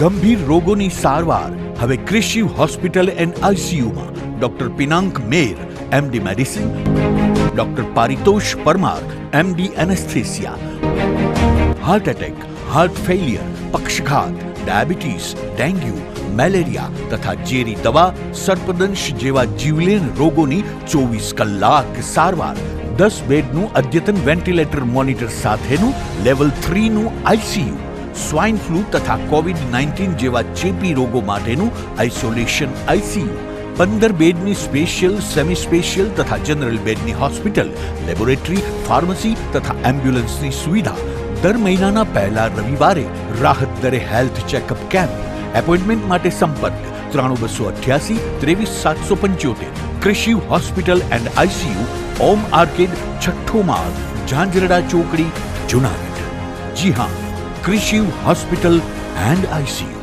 ગંભીર રોગોની સારવાર હવે ક્રિશિવ હોસ્પિટલ એન્ડ આઈસીયુમાં doctor Pinank Mer, MD medicine, doctor Paritosh Parmar, MD anaesthesia, heart attack, heart failure, પક્ષઘાત, ડાયાબિટીસ, ડેન્ગ્યુ, મેલેરિયા તથા ઝેરી દવા, સર્પદંશ જેવા જીવલેણ રોગોની 24 કલાક સારવાર, 10 બેડનું અદ્યતન વેન્ટિલેટર મોનિટર સાથેનું લેવલ 3નું આઈસીયુ, સ્વાઇન ફ્લૂ તથા કોવિડ-19 જેવા ચેપી રોગો માટેનું આઇસોલેશન આઈસીયુ, 15 બેડની સ્પેશિયલ, સેમી સ્પેશિયલ તથા જનરલ બેડની હોસ્પિટલ, લેબોરેટરી, ફાર્મસી તથા એમ્બ્યુલન્સની સુવિધા, દર મહિનાના પહેલા રવિવારે રાહત દરે હેલ્થ ચેકઅપ કેમ્પ. એપોઇન્ટમેન્ટ માટે સંપર્ક 9288 23775. Krishiv hospital and ICU, Om arcade, છઠ્ઠો માળ, ઝાંઝરડા ચોકડી, જુનાગઢ. જી હા, ક્રિશિવ હોસ્પિટલ એન્ડ આઈસીયુ.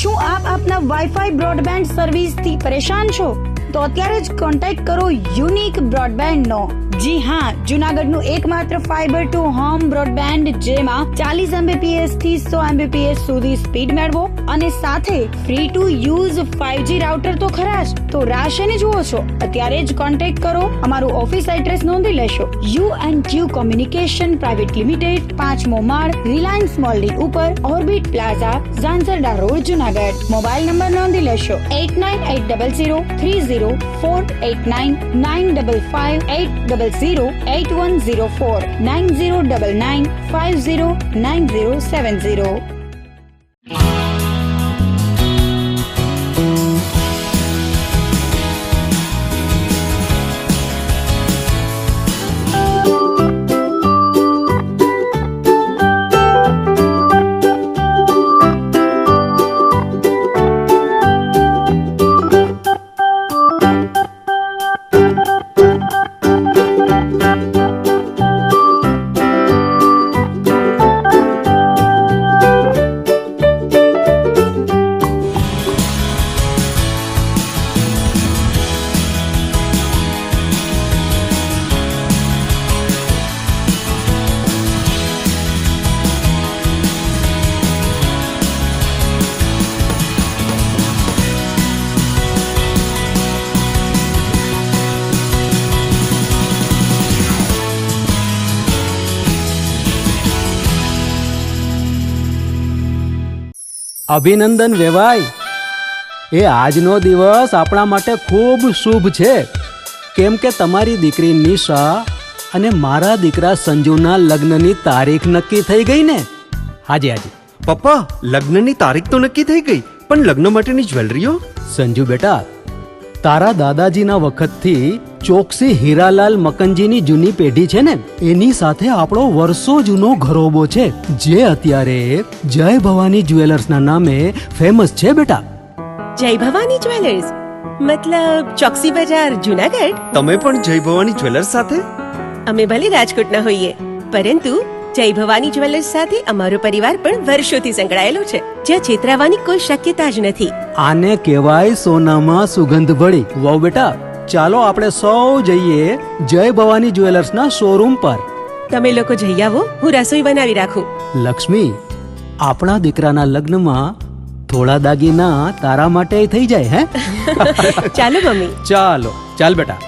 શું આપ આપના વાઈફાઈ બ્રોડબેન્ડ સર્વિસથી પરેશાન છો? તો અત્યારે જ કોન્ટેક્ટ કરો યુનિક બ્રોડબેન્ડનો. જી હા, જુનાગઢનું એકમાત્ર ફાઈબર ટુ હોમ બ્રોડબેન્ડ, જેમાં 40 Mbps થી 100 Mbps સુધી સ્પીડ મેળવો અને સાથે free to use 5G router તો ખરા જ. તો રાહ શેની જુઓ છો? અત્યારે જ કોન્ટેક્ટ કરો. અમારું ઓફિસ એડ્રેસ નોંધી લેશો. U&Q કોમ્યુનિકેશન પ્રાઇવેટ લિમિટેડ, 5મો માળ, રિલાયન્સ મોલની ઉપર, orbit plaza, Zanzarda road, Junagadh. Mobile number નોંધી લેશો 8980030489 955 908104 9099509070. અભિનંદન વેવાય. એ આજનો દિવસ આપણા માટે ખૂબ શુભ છે, કેમ કે તમારી દીકરી નિશા અને મારા દીકરા સંજુના લગ્નની તારીખ નક્કી થઈ ગઈ ને. હાજી. પપ્પા, લગ્નની તારીખ તો નક્કી થઈ ગઈ, પણ લગ્ન માટેની જ્વેલરીઓ? સંજુ બેટા, તારા દાદાજીના વખતથી ચોકસી હીરાલાલ મકનજીની જૂની પેઢી છે ને, એની સાથે આપણો વર્ષો જૂનો ઘરોબો છે, જે અત્યારે જય ભવાની જ્વેલર્સના નામે ફેમસ છે બેટા. જય ભવાની જ્વેલર્સ મતલબ ચોકસી બજાર, જુનાગઢ? તમે પણ જય ભવાની જ્વેલર્સ સાથે? અમે ભલે રાજકોટના હોઈએ, પરંતુ જય ભવાની જ્વેલર્સ સાથે અમારો પરિવાર પણ વર્ષોથી સંકળાયેલો છે, જ્યાં છેતરાવાની કોઈ શક્યતા જ નથી. આને કહેવાય સોનામાં સુગંધ ભળી. વાવ બેટા, ચાલો આપણે સૌ જઈએ જય ભવાની જ્વેલર્સના શોરૂમ પર. તમે લોકો જઈ આવો, હું રસોઈ બનાવી રાખું. લક્ષ્મી, આપણા દીકરાના લગ્નમાં થોડા દાગીના તારા માટે થઈ જાય. હે ચાલો મમ્મી. ચાલ બેટા.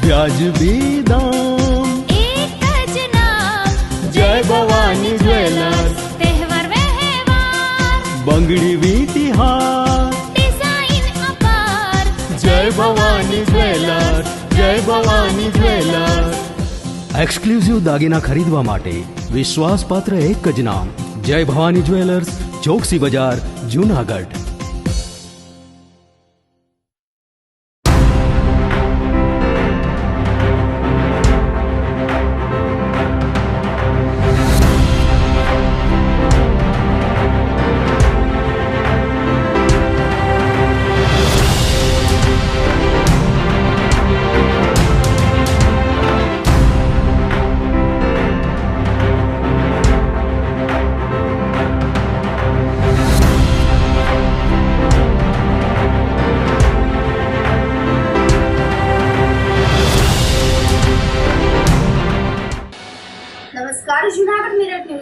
વ્યાજબી દામ, એક જ નામ, જય ભવાની જ્વેલર્સ. તહેવાર વ્યવહાર, બંગડી વીટી હાર, ડિઝાઇન અપાર, જય ભવાની જ્વેલર્સ, જય ભવાની જ્વેલર્સ. એક્સક્લુઝિવ દાગીના ખરીદવા માટે વિશ્વાસપાત્ર એક જ નામ, જય ભવાની જ્વેલર્સ, ચોકસી બજાર, જુનાગઢ.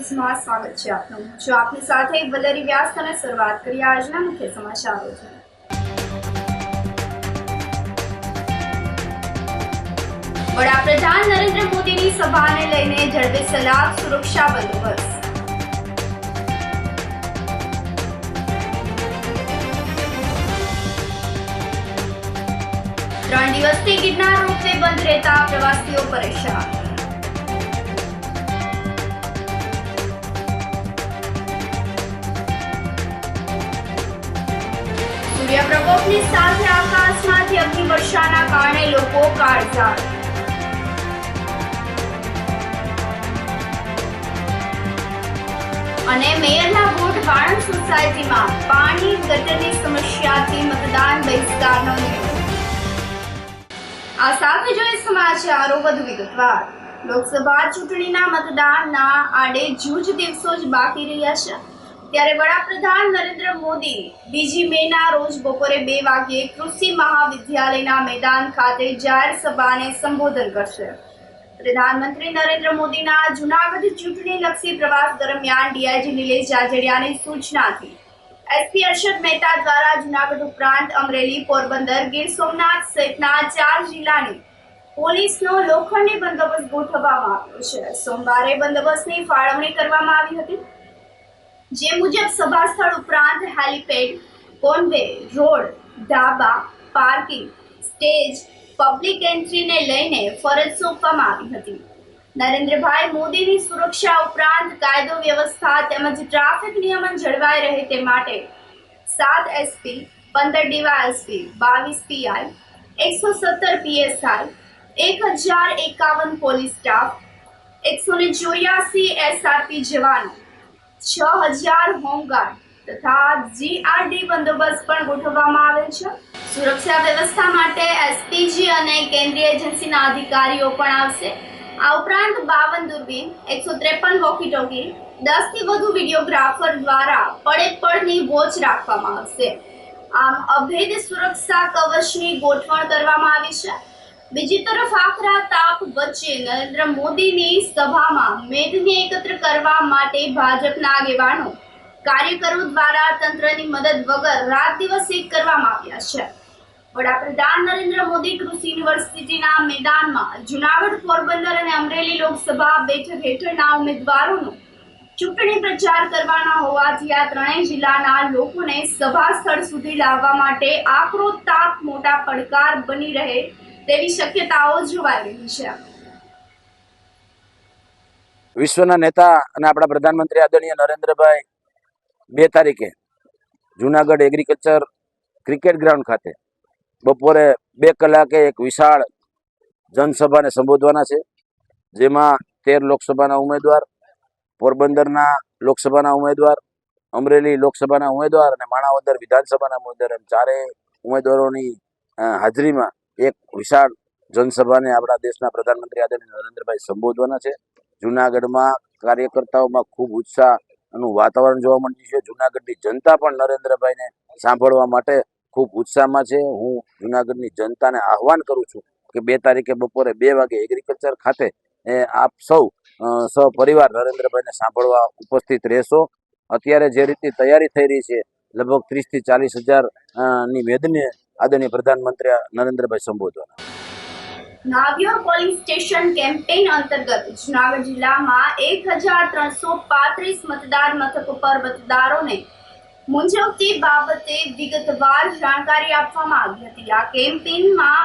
ન્યૂઝમાં સ્વાગત છે આપનું. જો આપની સાથે વલરી વ્યાસ અને શરૂઆત કરીએ આજના મુખ્ય સમાચારોથી. વડાપ્રધાન નરેન્દ્ર મોદીની સભાને લઈને ઝડપે સલાહ, સુરક્ષા બંદોબસ્ત. ત્રણ દિવસથી ગિરનાર રોપવે બંધ રહેતા પ્રવાસીઓ પરેશાન. સૂર્ય પ્રકોપની સાથે આકાશમાંથી અગ્નિવર્ષાના કારણે લોકો કાળઝાળ. અને મેયરના વોર્ડ વાણંદ સોસાયટીમાં પાણી ગટરની સમસ્યાથી મતદાન બહિષ્કારનો નિર્ણય. આ સાથે જોઈએ સમાચારો વધુ વિગતવાર. લોકસભા ચૂંટણીના મતદાનના આડે જૂજ દિવસો જ બાકી રહ્યા છે, ત્યારે વડાપ્રધાન નરેન્દ્ર મોદી 2 મેના રોજ બપોરે 2 વાગ્યે કૃષિ મહાવિદ્યાલયના મેદાન ખાતે જાહેર સભાને સંબોધન કરશે. પ્રધાનમંત્રી નરેન્દ્ર મોદીના જૂનાગઢ ચૂંટણીલક્ષી પ્રવાસ દરમિયાન ડીઆઈજી નિલેશ જાજડિયાની સૂચનાથી એસપી અરશદ મહેતા દ્વારા જૂનાગઢ ઉપરાંત અમરેલી, પોરબંદર, ગીર સોમનાથ સહિતના 4 જિલ્લાની પોલીસનો લોખંડી બંદોબસ્ત ગોઠવવામાં આવ્યો છે. સોમવારે બંદોબસ્તની ફાળવણી કરવામાં આવી હતી, જે મુજબ સભા સ્થળ ઉપરાંત હેલીપેડ, કોનવે, રોડ, ધાબા, પાર્કિંગ, સ્ટેજ, પબ્લિક એન્ટ્રીને લઈને ફરજ સોંપવામાં આવી હતી. નરેન્દ્રભાઈ મોદીની સુરક્ષા ઉપરાંત કાયદો વ્યવસ્થા તેમજ ટ્રાફિક નિયમન જળવાઈ રહે તે માટે 7 SP, 15 DYSP, 22 PI, 117 PSI, 1051 police staff, 184 SRP જવાનો, 6000 હોમગાર્ડ તથા જીઆરડી બંદોબસ્ત પણ ગોઠવવામાં આવેલ છે. સુરક્ષા વ્યવસ્થા માટે એસપીજી અને કેન્દ્રીય એજન્સીના અધિકારીઓ પણ આવશે. આ ઉપરાંત 52 દૂરબીન, 153 વોકી ટોકી, 10 થી વધુ વિડીયોગ્રાફર દ્વારા પડે-પડની વોચ રાખવામાં આવશે. આમ અભેદ સુરક્ષા કવચની ગોઠવણ કરવામાં આવી છે. બીજી તરફ આકરા તાપ વચ્ચે નરેન્દ્ર મોદીની સભામાં મેદને એકત્ર કરવા માટે ભાજપના આગેવાનો, કાર્યકરો દ્વારા તંત્રની મદદ વગર રાત દિવસ એક કરવામાં આવ્યા છે. વડાપ્રધાન નરેન્દ્ર મોદી કૃષિ યુનિવર્સિટીના મેદાનમાં જૂનાગઢ, પોરબંદર અને અમરેલી લોકસભા બેઠક હેઠળના ઉમેદવારોનો ચૂંટણી પ્રચાર કરવાના હોવાથી આ ત્રણેય જિલ્લાના લોકોને સભા સ્થળ સુધી લાવવા માટે આકરો તાપ મોટા પડકાર બની રહે તેવી શક્યતાઓ જોવાઈ રહી છે. વિશ્વના નેતા અને આપણા પ્રધાનમંત્રી આદરણીય નરેન્દ્રભાઈ 2 તારીખે જૂનાગઢ એગ્રીકલ્ચર ક્રિકેટ ગ્રાઉન્ડ ખાતે બપોરે 2 કલાકે એક વિશાળ જનસભાને સંબોધવાના છે, જેમાં 13 લોકસભાના ઉમેદવાર, પોરબંદરના લોકસભાના ઉમેદવાર, અમરેલી લોકસભાના ઉમેદવાર અને માણાવદર વિધાનસભાના ઉમેદવાર એમ 4 ઉમેદવારોની હાજરીમાં એક વિશાળ જનસભાને આપણા દેશના પ્રધાનમંત્રી આદરણીય નરેન્દ્રભાઈ સંબોધવાના છે. જૂનાગઢમાં કાર્યકર્તાઓમાં ખૂબ ઉત્સાહનું વાતાવરણ જોવા મળ્યું છે. જૂનાગઢની જનતા પણ નરેન્દ્રભાઈને સાંભળવા માટે ખૂબ ઉત્સાહમાં છે. હું જૂનાગઢની જનતાને આહવાન કરું છું કે 2 તારીખે બપોરે 2 વાગે એગ્રીકલ્ચર ખાતે આપ સૌ સહપરિવાર નરેન્દ્રભાઈને સાંભળવા ઉપસ્થિત રહેશો. અત્યારે જે રીતની તૈયારી થઈ રહી છે, લગભગ 30 થી 40 હજારની મેદને આદરણીય પ્રધાનમંત્રી નરેન્દ્રભાઈ સંબોધવાના. નાવ્યોર પોલિંગ સ્ટેશન કેમ્પેઇન અંતર્ગત જૂનાગઢ જિલ્લામાં 1335 મતદાન મથકો પર મતદારોને મૂંઝવતી બાબતે વિગતવાર જાણકારી આપવામાં આવી હતી. આ કેમ્પેઇનમાં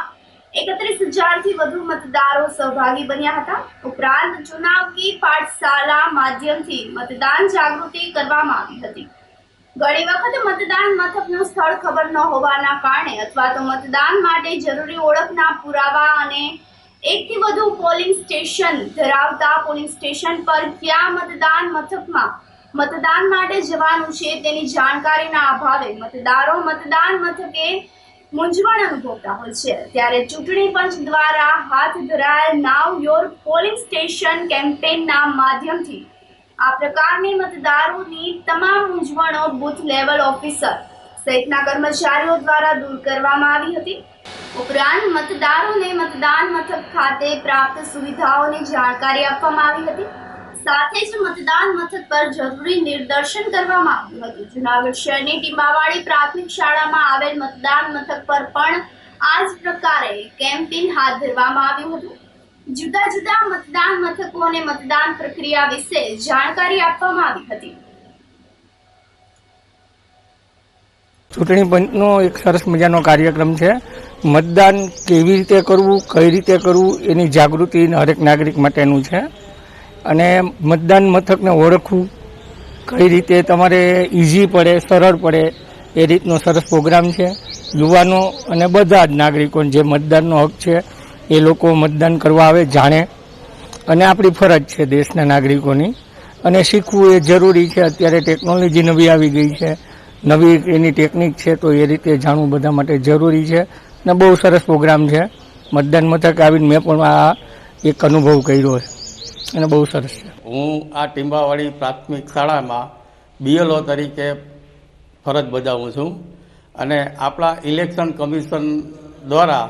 31,000થી વધુ મતદારો સહભાગી બન્યા હતા. ઉપરાંત ચુનાવી પાઠશાલા માધ્યમથી મતદાન જાગૃતિ કરવામાં આવી હતી. ઘણી વખત મતદાન મથકનું સ્થળ ખબર ન હોવાના કારણે અથવા તો મતદાન માટે જરૂરી ઓળખના પુરાવા અને 1 થી વધુ પોલિંગ સ્ટેશન ધરાવતા પોલિંગ સ્ટેશન પર ક્યાં મતદાન મથકમાં મતદાન માટે જવાનું છે તેની જાણકારીના અભાવે મતદારો મતદાન મથકે મૂંઝવણ અનુભવતા હોય છે. ત્યારે ચૂંટણી પંચ દ્વારા હાથ ધરાયેલ નાવ યોર પોલિંગ સ્ટેશન કેમ્પેઇનના માધ્યમથી આ પ્રકારની મતદારોની તમામ મૂંઝવણો બૂથ લેવલ ઓફિસર સહિતના કર્મચારીઓ દ્વારા દૂર કરવામાં આવી હતી. ઉપરાંત મતદારોને મતદાન મથક ખાતે પ્રાપ્ત સુવિધાઓની જાણકારી આપવામાં આવી હતી. સાથે જ મતદાન મથક પર જરૂરી નિદર્શન કરવામાં આવ્યું હતું. જૂનાગઢ શહેરની ટીંબાવાડી પ્રાથમિક શાળામાં આવેલ મતદાન મથક પર પણ આ જ પ્રકારે કેમ્પેઇન હાથ ધરવામાં આવ્યું હતું. જુદા જુદા મતદાન મથકો અને મતદાન પ્રક્રિયા વિશે જાણકારી આપવામાં આવી હતી. ચૂંટણી પંચનો એક સરસ મજાનો કાર્યક્રમ છે. મતદાન કેવી રીતે કરવું, કઈ રીતે કરવું એની જાગૃતિ હરેક નાગરિક માટેનું છે. અને મતદાન મથકને ઓળખવું કઈ રીતે તમારે ઇઝી પડે, સરળ પડે એ રીતનો સરસ પ્રોગ્રામ છે. યુવાનો અને બધા જ નાગરિકો જે મતદાનનો હક છે એ લોકો મતદાન કરવા આવે, જાણે. અને આપણી ફરજ છે દેશના નાગરિકોની, અને શીખવું એ જરૂરી છે. અત્યારે ટેકનોલોજી નવી આવી ગઈ છે, નવી એની ટેકનિક છે, તો એ રીતે જાણવું બધા માટે જરૂરી છે. અને બહુ સરસ પ્રોગ્રામ છે. મતદાન મથક આવીને મેં પણ આ એક અનુભવ કર્યો છે અને બહુ સરસ છે. હું આ ટીંબાવાડી પ્રાથમિક શાળામાં BLO તરીકે ફરજ બજાવું છું. અને આપણા ઇલેક્શન કમિશન દ્વારા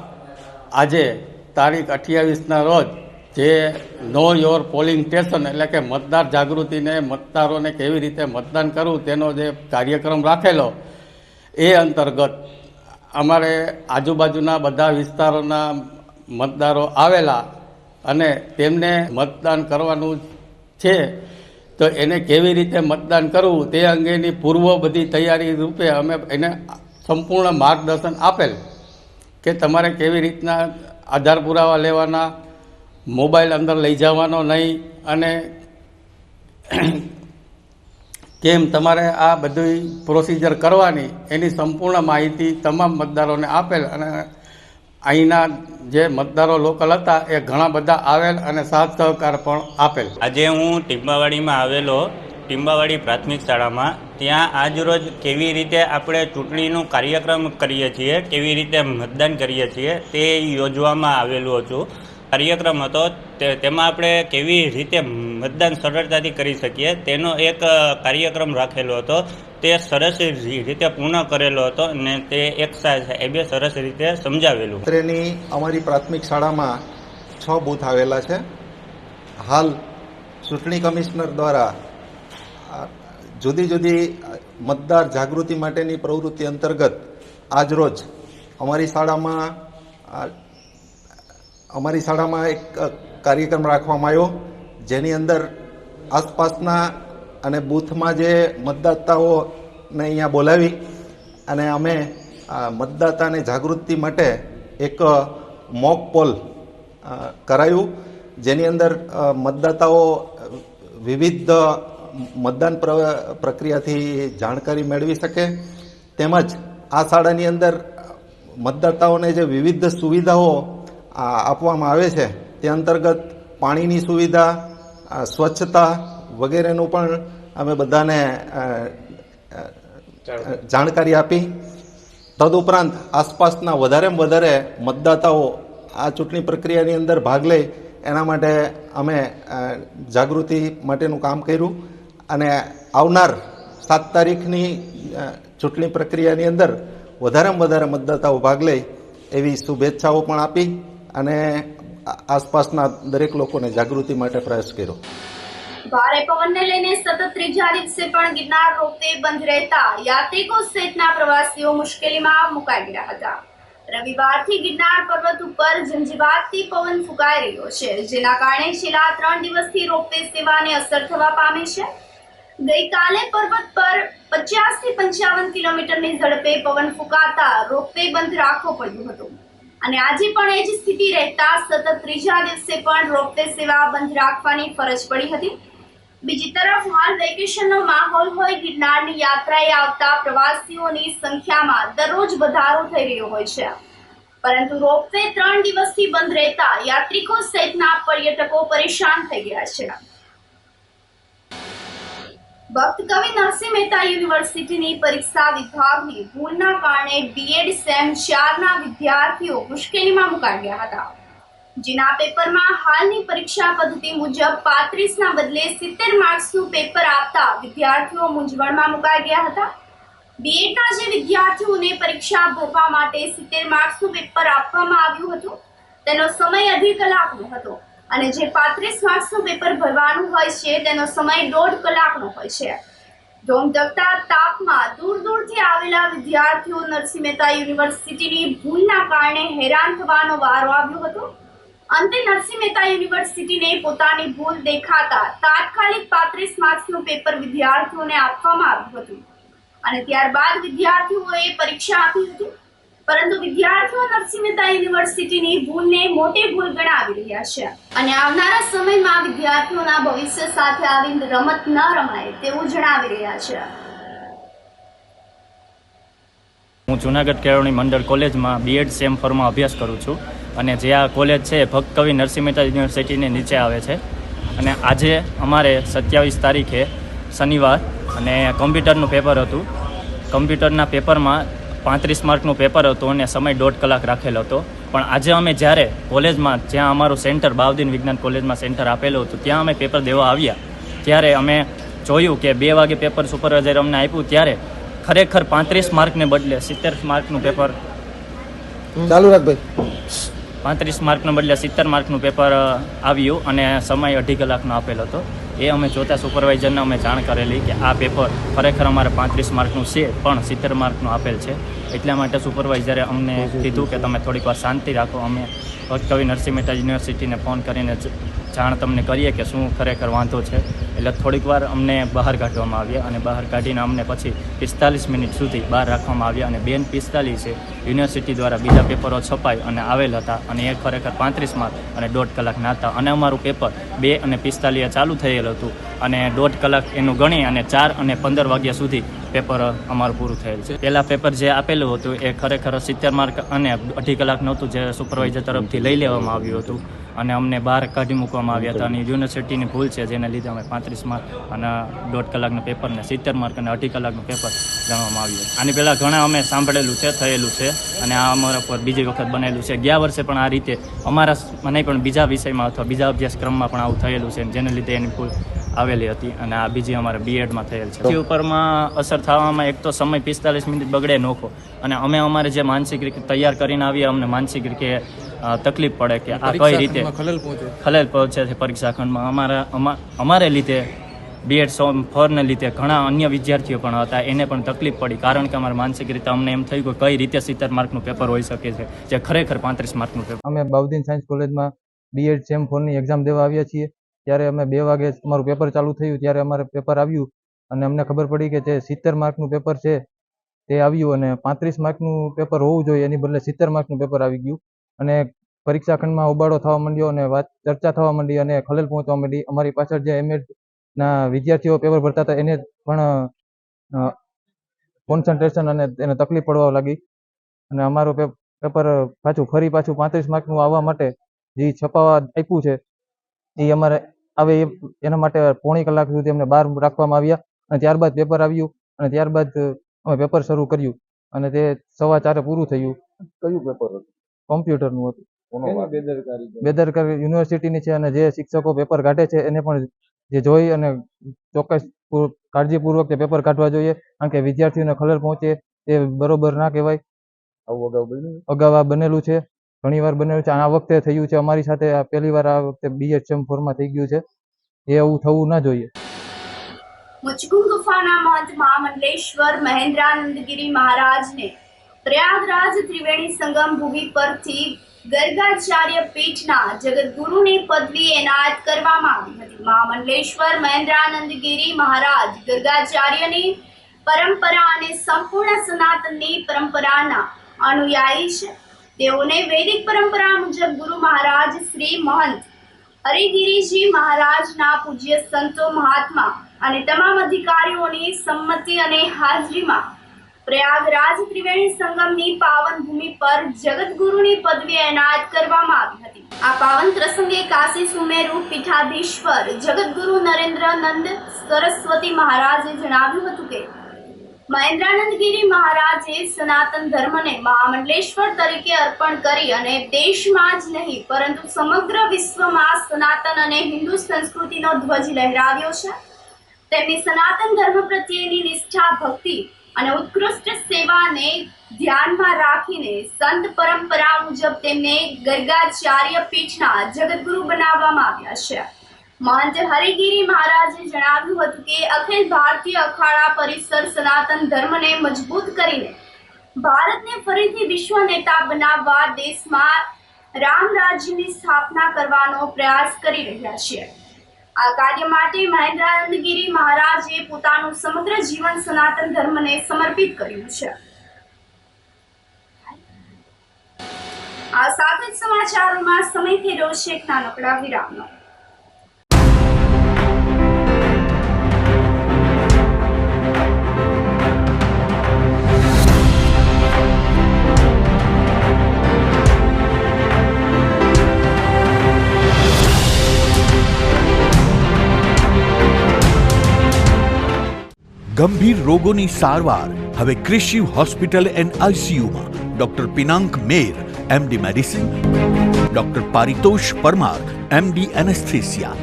આજે તારીખ 28ના રોજ જે નો યોર પોલિંગ સ્ટેશન એટલે કે મતદાર જાગૃતિને, મતદારોને કેવી રીતે મતદાન કરવું તેનો જે કાર્યક્રમ રાખેલો, એ અંતર્ગત અમારે આજુબાજુના બધા વિસ્તારોના મતદારો આવેલા અને તેમને મતદાન કરવાનું છે, તો એને કેવી રીતે મતદાન કરવું તે અંગેની પૂર્વ બધી તૈયારી રૂપે અમે એને સંપૂર્ણ માર્ગદર્શન આપેલ કે તમારે કેવી રીતના આધાર પુરાવા લેવાના, મોબાઈલ અંદર લઈ જવાનો નહીં, અને કેમ તમારે આ બધી પ્રોસિજર કરવાની એની સંપૂર્ણ માહિતી તમામ મતદારોને આપેલ. અને અહીંના જે મતદારો લોકલ હતા એ ઘણા બધા આવેલ અને સાથ સહકાર પણ આપેલ. આજે હું ટીંબાવાડીમાં આવેલો, ટીંબાવાડી પ્રાથમિક શાળામાં. ત્યાં આજરોજ કેવી રીતે આપણે ચૂંટણીનું કાર્યક્રમ કરીએ છીએ, કેવી રીતે મતદાન કરીએ છીએ તે યોજવામાં આવેલું હતું. કાર્યક્રમ હતો તેમાં આપણે કેવી રીતે મતદાન સરળતાથી કરી શકીએ તેનો એક કાર્યક્રમ રાખેલો હતો. તે સરસ રીતે પૂર્ણ કરેલો હતો અને તે એક સાહેબે સરસ રીતે સમજાવેલું. અમારી પ્રાથમિક શાળામાં 6 બૂથ આવેલા છે. હાલ ચૂંટણી કમિશનર દ્વારા જુદી જુદી મતદાર જાગૃતિ માટેની પ્રવૃત્તિ અંતર્ગત આજરોજ અમારી શાળામાં એક કાર્યક્રમ રાખવામાં આવ્યો, જેની અંદર આસપાસના અને બૂથમાં જે મતદાતાઓને અહીંયા બોલાવી અને અમે મતદાતાને જાગૃતિ માટે એક મોક પોલ કરાયું, જેની અંદર મતદાતાઓ વિવિધ મતદાન પ્રક્રિયાથી જાણકારી મેળવી શકે. તેમજ આ શાળાની અંદર મતદાતાઓને જે વિવિધ સુવિધાઓ આપવામાં આવે છે તે અંતર્ગત પાણીની સુવિધા, સ્વચ્છતા વગેરેનું પણ અમે બધાને જાણકારી આપી. તદુપરાંત આસપાસના વધારેમાં વધારે મતદાતાઓ આ ચૂંટણી પ્રક્રિયાની અંદર ભાગ લે એના માટે અમે જાગૃતિ માટેનું કામ કર્યું. અને આવનાર 7 તારીખની ચૂંટણી પ્રક્રિયાની અંદર વધારેમાં વધારે મતદાતાઓ ભાગ લે એવી શુભેચ્છાઓ પણ આપી અને આસપાસના દરેક લોકોને જાગૃતિ માટે પ્રયાસ કર્યો. ભારે પવનને લઈને સતત ત્રીજા દિવસે પણ ગિરનાર રોપવે બંધ રહેતા યાત્રિકો સહિતના પ્રવાસીઓ મુશ્કેલીમાં મુકાઈ ગયા હતા. રવિવારથી ગિરનાર પર્વત ઉપર ઝંઝાવાતથી પવન ફૂંકાઈ રહ્યો છે, જેના કારણે છેલ્લા 3 દિવસથી રોપવે સેવાને અસર થવા પામી છે. ગઈકાલે પર્વત પર 50 થી 55 કિલોમીટરની ઝડપે પવન ફૂંકાતા રોપવે બંધ રાખવો પડ્યું હતું. અને આજે પણ એ જ સ્થિતિ રહેતા સતત ત્રીજા દિવસે પણ રોપવે સેવા બંધ રાખવાની ફરજ પડી હતી. બીજી તરફ હાલ વેકેશનનો માહોલ હોય ગિરનારની યાત્રાએ આવતા પ્રવાસીઓની સંખ્યામાં દરરોજ વધારો થઈ રહ્યો હોય છે, પરંતુ રોપવે 3 દિવસથી બંધ રહેતા યાત્રિકો સહિતના પર્યટકો પરેશાન થઈ ગયા છે. ભક્ત કવિ નરસિંહ મહેતા યુનિવર્સિટીની પરીક્ષા વિભાગની ભૂલના કારણે B.Ed સેમ 4ના વિદ્યાર્થીઓ મુશ્કેલીમાં મુકાઈ ગયા હતા, જેના પેપરમાં હાલની પરીક્ષા પદ્ધતિ મુજબ 35ના બદલે 70 માર્ક્સનું પેપર આપતા વિદ્યાર્થીઓ મૂંઝવણમાં મુકાઈ ગયા હતા. B.Edના જે વિદ્યાર્થીઓને પરીક્ષા ભરવા માટે 70 માર્ક્સનું પેપર આપવામાં આવ્યું હતું તેનો સમય અઢી કલાકનો હતો, અને જે 35 માર્ક્સનું પેપર ભરવાનું હોય છે તેનો સમય 1.5 કલાકનો હોય છે. ધોમધકતા તાપમાં દૂર દૂરથી આવેલા વિદ્યાર્થીઓ નરસિંહ મહેતા યુનિવર્સિટીની ભૂલના કારણે હેરાન થવાનો વારો આવ્યો હતો. અંતે નરસિંહ મહેતા યુનિવર્સિટીને પોતાની ભૂલ દેખાતા તાત્કાલિક 35 માર્ક્સનું પેપર વિદ્યાર્થીઓને આપવામાં આવ્યું હતું અને ત્યારબાદ વિદ્યાર્થીઓએ પરીક્ષા આપી હતી. પરંતુ વિદ્યાર્થીઓ નરસિંહ મહેતા યુનિવર્સિટીની ભૂલને મોટી ભૂલ ગણાવી રહ્યા છે અને આવનારા સમયમાં વિદ્યાર્થીઓના ભવિષ્ય સાથે આવી રમત ન રમાય તેવું જણાવી રહ્યા છે. હું જુનાગઢ કેળવણી મંડળ કોલેજમાં બીએડ સેમ ફોરમાં અભ્યાસ કરું છું અને જે આ કોલેજ છે ભક્ત કવિ નરસિંહ મહેતા યુનિવર્સિટીની નીચે આવે છે. અને આજે અમારે 27 તારીખે શનિવાર અને કમ્પ્યુટરનું પેપર હતું. કમ્પ્યુટરના પેપરમાં 35 માર્કનું પેપર હતું અને સમય 1.5 કલાક રાખેલો હતો. પણ આજે અમે જ્યારે કોલેજમાં જ્યાં અમારું સેન્ટર બાવદીન વિજ્ઞાન કોલેજમાં સેન્ટર આપેલું હતું ત્યાં અમે પેપર દેવા આવ્યા ત્યારે અમે જોયું કે 2 વાગે પેપર સુપરવાઇઝર અમને આપ્યું ત્યારે ખરેખર 35 માર્કને બદલે 70 માર્કનું પેપર ચાલુ રાખ ભાઈ 35 માર્કને બદલે 70 માર્કનું પેપર આવ્યું અને સમય 2.5 કલાકનો આપેલો હતો. એ અમે જોતા સુપરવાઇઝરને અમે જાણ કરેલી કે આ પેપર ખરેખર અમારે 35 માર્કનું છે પણ 70 માર્કનું આપેલ છે. એટલા માટે સુપરવાઇઝરે અમને કીધું કે તમે થોડીક વાર શાંતિ રાખો, અમે ભક્ત કવિ નરસિંહ મહેતા યુનિવર્સિટીને ફોન કરીને જાણ તમને કરીએ કે શું ખરેખર વાંધો છે. એટલે થોડીક વાર અમને બહાર કાઢવામાં આવ્યા અને બહાર કાઢીને અમને પછી 45 મિનિટ સુધી બહાર રાખવામાં આવ્યા અને 2:45 યુનિવર્સિટી દ્વારા બીજા પેપરો છપાઈ અને આવેલ હતા અને એ ખરેખર 35 માર્ક અને 1.5 કલાકના હતા અને અમારું પેપર 2:45 ચાલુ થયેલું હતું અને 1.5 કલાક એનું ગણી અને 4:15 વાગ્યા સુધી પેપર અમારું પૂરું થયેલ છે. પહેલાં પેપર જે આપેલું હતું એ ખરેખર 70 માર્ક અને 2.5 કલાકનું હતું જે સુપરવાઇઝર તરફથી લઈ લેવામાં આવ્યું હતું અને અમને બહાર કાઢી મૂકવામાં આવ્યા હતા અને યુનિવર્સિટીની ભૂલ છે જેને લીધે અમે 35 માર્ક અને 1.5 કલાકના પેપરને 70 માર્ક અને 2.5 કલાકનું પેપર ગણવામાં આવ્યું. આની પહેલાં ઘણા અમે સાંભળેલું છે, થયેલું છે અને આ અમારા પર બીજી વખત બનેલું છે. ગયા વર્ષે પણ આ રીતે અમારા નહીં પણ બીજા વિષયમાં અથવા બીજા અભ્યાસક્રમમાં પણ આવું થયેલું છે જેને લીધે એની ભૂલ આવેલી હતી અને આ બીજી અમારે બીએડમાં થયેલ છે. તે ઉપરમાં અસર થવામાં એક તો સમય 45 મિનિટ બગડે નોખો અને અમે અમારે જે માનસિક રીતે તૈયાર કરીને આવીએ અમને માનસિક રીતે તકલીફ પડે કે આ કઈ રીતે ખલેલ પહોંચે છે પરીક્ષા ખંડમાં. અમારે લીધે બીએડ ફોરને લીધે ઘણા અન્ય વિદ્યાર્થીઓ પણ હતા એને પણ તકલીફ પડી કારણ કે અમારે માનસિક રીતે અમને એમ થઈ ગયું કઈ રીતે 70 માર્કનું પેપર હોઈ શકે છે જે ખરેખર 35 માર્કનું પેપર. અમે બાવદીન સાયન્સ કોલેજમાં બીએડ સેમ 4ની એક્ઝામ દેવા આવ્યા છીએ. ત્યારે અમે 2 વાગે અમારું પેપર ચાલુ થયું ત્યારે અમારે પેપર આવ્યું અને અમને ખબર પડી કે જે 70 માર્કનું પેપર છે તે આવ્યું અને 35 માર્કનું પેપર હોવું જોઈએ એની બદલે 70 માર્કનું પેપર આવી ગયું અને પરીક્ષા ખંડમાં ઉબાડો થવા માંડ્યો અને ચર્ચા થવા માંડી અને ખલેલ પહોંચવા માંડી. અમારી પાછળ જે એમએડના વિદ્યાર્થીઓ પેપર ભરતા હતા એને પણ કોન્સન્ટ્રેશન અને એને તકલીફ પડવા લાગી અને અમારું પેપર પાછું 35 માર્કનું આવવા માટે જે છપાવા આપ્યું છે એ અમારે આવે એના માટે 1.5 કલાક સુધી અમને બહાર રાખવામાં આવ્યા અને ત્યારબાદ પેપર આવ્યું અને ત્યારબાદ અમે પેપર શરૂ કર્યું અને તે 4:15 પૂરું થયું. કયું પેપર હતું? કોમ્પ્યુટરનું હતું. બેદરકારી યુનિવર્સિટીની છે અને જે શિક્ષકો પેપર કાઢે છે એને પણ જે જોઈ અને ચોક્કસ કાળજીપૂર્વક તે પેપર કાઢવા જોઈએ કારણ કે વિદ્યાર્થીઓને ખલેલ પહોંચે એ બરોબર ના કહેવાય. અગાઉ આ બનેલું છે, ઘણી વાર બનેલું છે. આ વખતે થયું છે અમારી સાથે, આ પહેલી વાર આ વખતે બીએડ સેમ 4માં થઈ ગયું છે. એ એવું થવું ના જોઈએ. મુચકુંદ ગુફાના મહંત મહામંડલેશ્વર મહેન્દ્રાનંદગીરી મહારાજને પ્રયાગરાજ ત્રિવેણી સંગમ ભૂમિ પરથી ગર્ગાચાર્ય પીઠના જગતગુરુની પદવી એનાયત કરવામાં આવી હતી. મહામંડલેશ્વર મહેન્દ્રાનંદગીરી મહારાજ ગર્ગાચાર્યની પરંપરા અને સંપૂર્ણ સનાતનની પરંપરાના અનુયાયી છે. તેઓને વૈદિક પરંપરા મુજબ ગુરુ મહારાજ શ્રી મહંત હરિગીરીજી મહારાજના પૂજ્ય સંતો મહાત્મા અને તમામ અધિકારીઓની સંમતિ અને હાજરીમાં પ્રયાગરાજ ત્રિવેણી સંગમની પાવન ભૂમિ પર જગતગુરુની પદવી એનાયત કરવામાં આવી હતી. આ પાવન પ્રસંગે કાશી સુમેરુ પીઠાધીશ્વર જગતગુરુ નરેન્દ્રનંદ સરસ્વતી મહારાજે જણાવ્યું હતું કે મહેન્દ્રાનંદગીરી મહારાજે સનાતન ધર્મને મહામંડલેશ્વર તરીકે અર્પણ કરી અને દેશમાં જ નહીં પરંતુ સમગ્ર વિશ્વમાં સનાતન અને હિન્દુ સંસ્કૃતિનો ધ્વજ લહેરાવ્યો છે. તેમની સનાતન ધર્મ પ્રત્યેની નિષ્ઠા, ભક્તિ અને ઉત્કૃષ્ટ સેવાને ધ્યાનમાં રાખીને સંત પરંપરા મુજબ તેમને ગર્ગાચાર્ય પીઠના જગતગુરુ બનાવવામાં આવ્યા છે. મહંત હરિગીરી મહારાજે જણાવ્યું હતું કે અખિલ ભારતીય અખાડા પરિસર સનાતન ધર્મને મજબૂત કરીને ભારતને ફરીથી વિશ્વ નેતા બનાવવા દેશમાં રામ રાજ્યની સ્થાપના કરવાનો પ્રયાસ કરી રહ્યા છે. આ કાર્ય માટે મહેન્દ્રાનંદગીરી મહારાજે પોતાનું સમગ્ર જીવન સનાતન ધર્મને સમર્પિત કર્યું છે. આ સાથે જ સમાચારોમાં સમય થયો છે એક નાનકડા વિરામનો. ગંભીર રોગોની સારવાર હવે કૃષિ હોસ્પિટલ એન્ડ આઈસીયુમાં doctor Pinank Mer MD medicine, doctor Paritosh Parmar MD anaesthesia,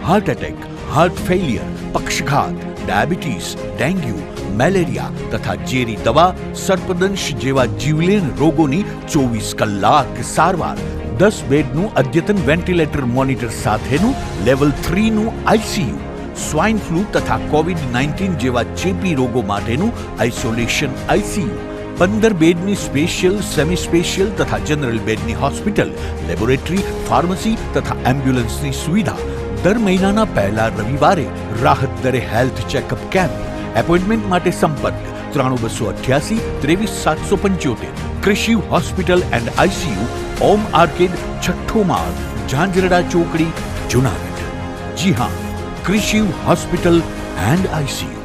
heart attack, heart failure, પક્ષઘાત, ડાયાબિટીસ, ડેન્ગ્યુ, મેલેરિયા તથા ઝેરી દવા, સર્પદંશ જેવા જીવલેણ રોગોની 24 કલાક સારવાર, 10 બેડનું અદ્યતન વેન્ટિલેટર મોનિટર સાથેનું લેવલ 3નું આઈસીયુ, સ્વાઇન ફ્લૂ તથા કોવિડ-19 જેવા ચેપી રોગો માટેનું આઇસોલેશન આઈસીયુ, 15 બેડની સ્પેશિયલ, સેમી સ્પેશિયલ તથા જનરલ બેડની હોસ્પિટલ, લેબોરેટરી, ફાર્મસી તથા એમ્બ્યુલન્સની સુવિધા, દર મહિનાના પહેલા રવિવારે રાહત દરે હેલ્થ ચેકઅપ કેમ્પ. એપોઇન્ટમેન્ટ માટે સંપર્ક 9288 23775. કૃષિ hospital and ICU, Om arcade, છઠ્ઠો માળ, ઝાંઝરડા ચોકડી, જુનાગઢ. જી હા, કૃષિ હોસ્પિટલ એન્ડ આઈસીયુ.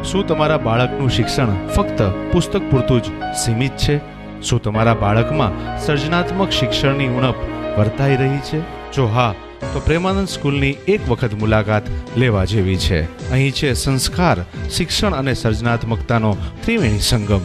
શું તમારા બાળકનું શિક્ષણ ફક્ત પુસ્તક પૂરતું જ સીમિત છે? શું તમારા બાળકમાં સર્જનાત્મક શિક્ષણની ઉણપ વર્તાઈ રહી છે? જો હા, તો પ્રેમાનંદ સ્કૂલની એક વખત મુલાકાત લેવા જેવી છે. અહીં છે સંસ્કાર, શિક્ષણ અને સર્જનાત્મકતાનો ત્રિવેણી સંગમ.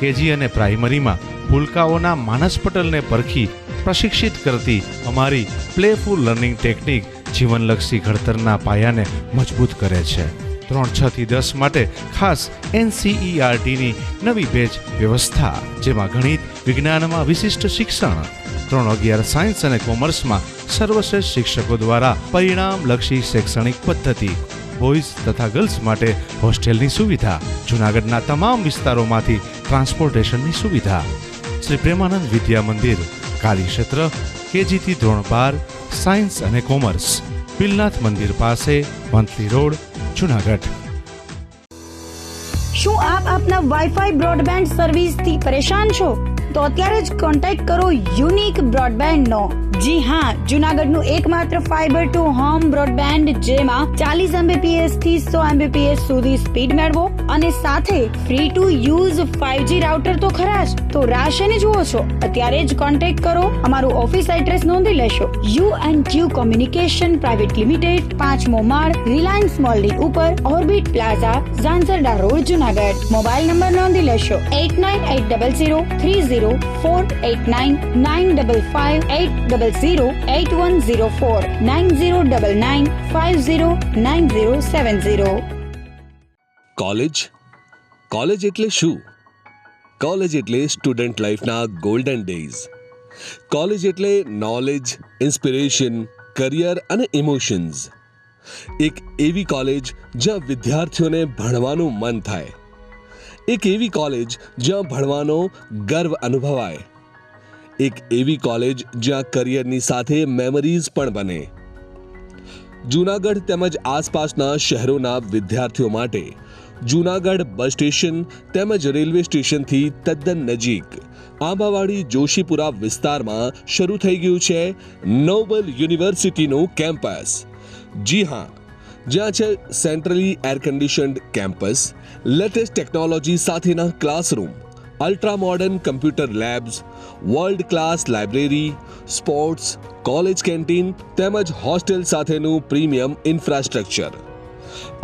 કેજી અને પ્રાઇમરીમાં ભૂલકાઓના માનસ પટલને પરખી પ્રશિક્ષિત કરતી અમારી પ્લેફુલ લર્નિંગ ટેકનિક જીવનલક્ષી ઘડતરના પાયાને મજબૂત કરે છે. 3-6 થી 10 માટે ખાસ NCERTની નવી બેચ વ્યવસ્થા, જેમાં ગણિત, વિજ્ઞાનમાં વિશિષ્ટ શિક્ષણ, 3-11 સાયન્સ અને કોમર્સમાં સર્વશ્રેષ્ઠ શિક્ષકો દ્વારા પરિણામલક્ષી શૈક્ષણિક પદ્ધતિ, બોયઝ તથા ગર્લ્સ માટે હોસ્ટેલની સુવિધા, જૂનાગઢના તમામ વિસ્તારોમાંથી ટ્રાન્સપોર્ટેશનની સુવિધા. શ્રી પ્રેમાનંદ વિદ્યા મંદિર, કાર્યક્ષેત્ર KG થી ધોરણ 12, સાયન્સ અને કોમર્સ, પિલનાથ મંદિર પાસે, વંથલી રોડ, જૂનાગઢ. શું આપ આપના વાઈફાઈ બ્રોડબેન્ડ સર્વિસથી પરેશાન છો? તો અત્યારે જ કોન્ટેક્ટ કરો યુનિક બ્રોડબેન્ડનો. જી હા, જૂનાગઢનું એકમાત્ર ફાઈબર ટુ હોમ બ્રોડબેન્ડ, જેમાં 40 Mbps થી 100 Mbps સુધી સ્પીડ મેળવો અને સાથે free to use 5G router તો ખરા જ. તો રાહ શેની જુઓ છો? અત્યારે જ કોન્ટેક્ટ કરો. અમારું ઓફિસ એડ્રેસ નોંધી લેશો. U&Q કોમ્યુનિકેશન પ્રાઇવેટ લિમિટેડ, 5મો માળ, રિલાયન્સ મોલની ઉપર, orbit plaza, Zanzarda road, Junagadh. Mobile number નોંધી લેશો 89803048995580808104 9099509070. કોલેજ એટલે શું? કોલેજ એટલે સ્ટુડન્ટ લાઈફના ગોલ્ડન ડેઝ. કોલેજ એટલે નોલેજ, ઇન્સ્પિરેશન, કરિયર અને ઇમોશન્સ. એક એવી કોલેજ જ્યાં વિદ્યાર્થીઓને ભણવાનું મન થાય. એક એવી કોલેજ જ્યાં ભણવાનો ગર્વ અનુભવાય. એક એવી કોલેજ જ્યાં કરિયરની સાથે મેમરીઝ પણ બને. જૂનાગઢ તેમજ આસપાસના શહેરોના વિદ્યાર્થીઓ માટે જૂનાગઢ બસ સ્ટેશન તેમજ રેલવે સ્ટેશનથી તદ્દન નજીક આંબાવાડી જોશીપુરા વિસ્તારમાં શરૂ થઈ ગયું છે નોબલ યુનિવર્સિટીનું કેમ્પસ. જી હા, જ્યાં છે centrally air conditioned campus, latest technology સાથેના classroom, ultra modern computer labs, world class library, sports, college canteen તેમજ હોસ્ટેલ સાથેનું પ્રીમિયમ ઇન્ફ્રાસ્ટ્રક્ચર.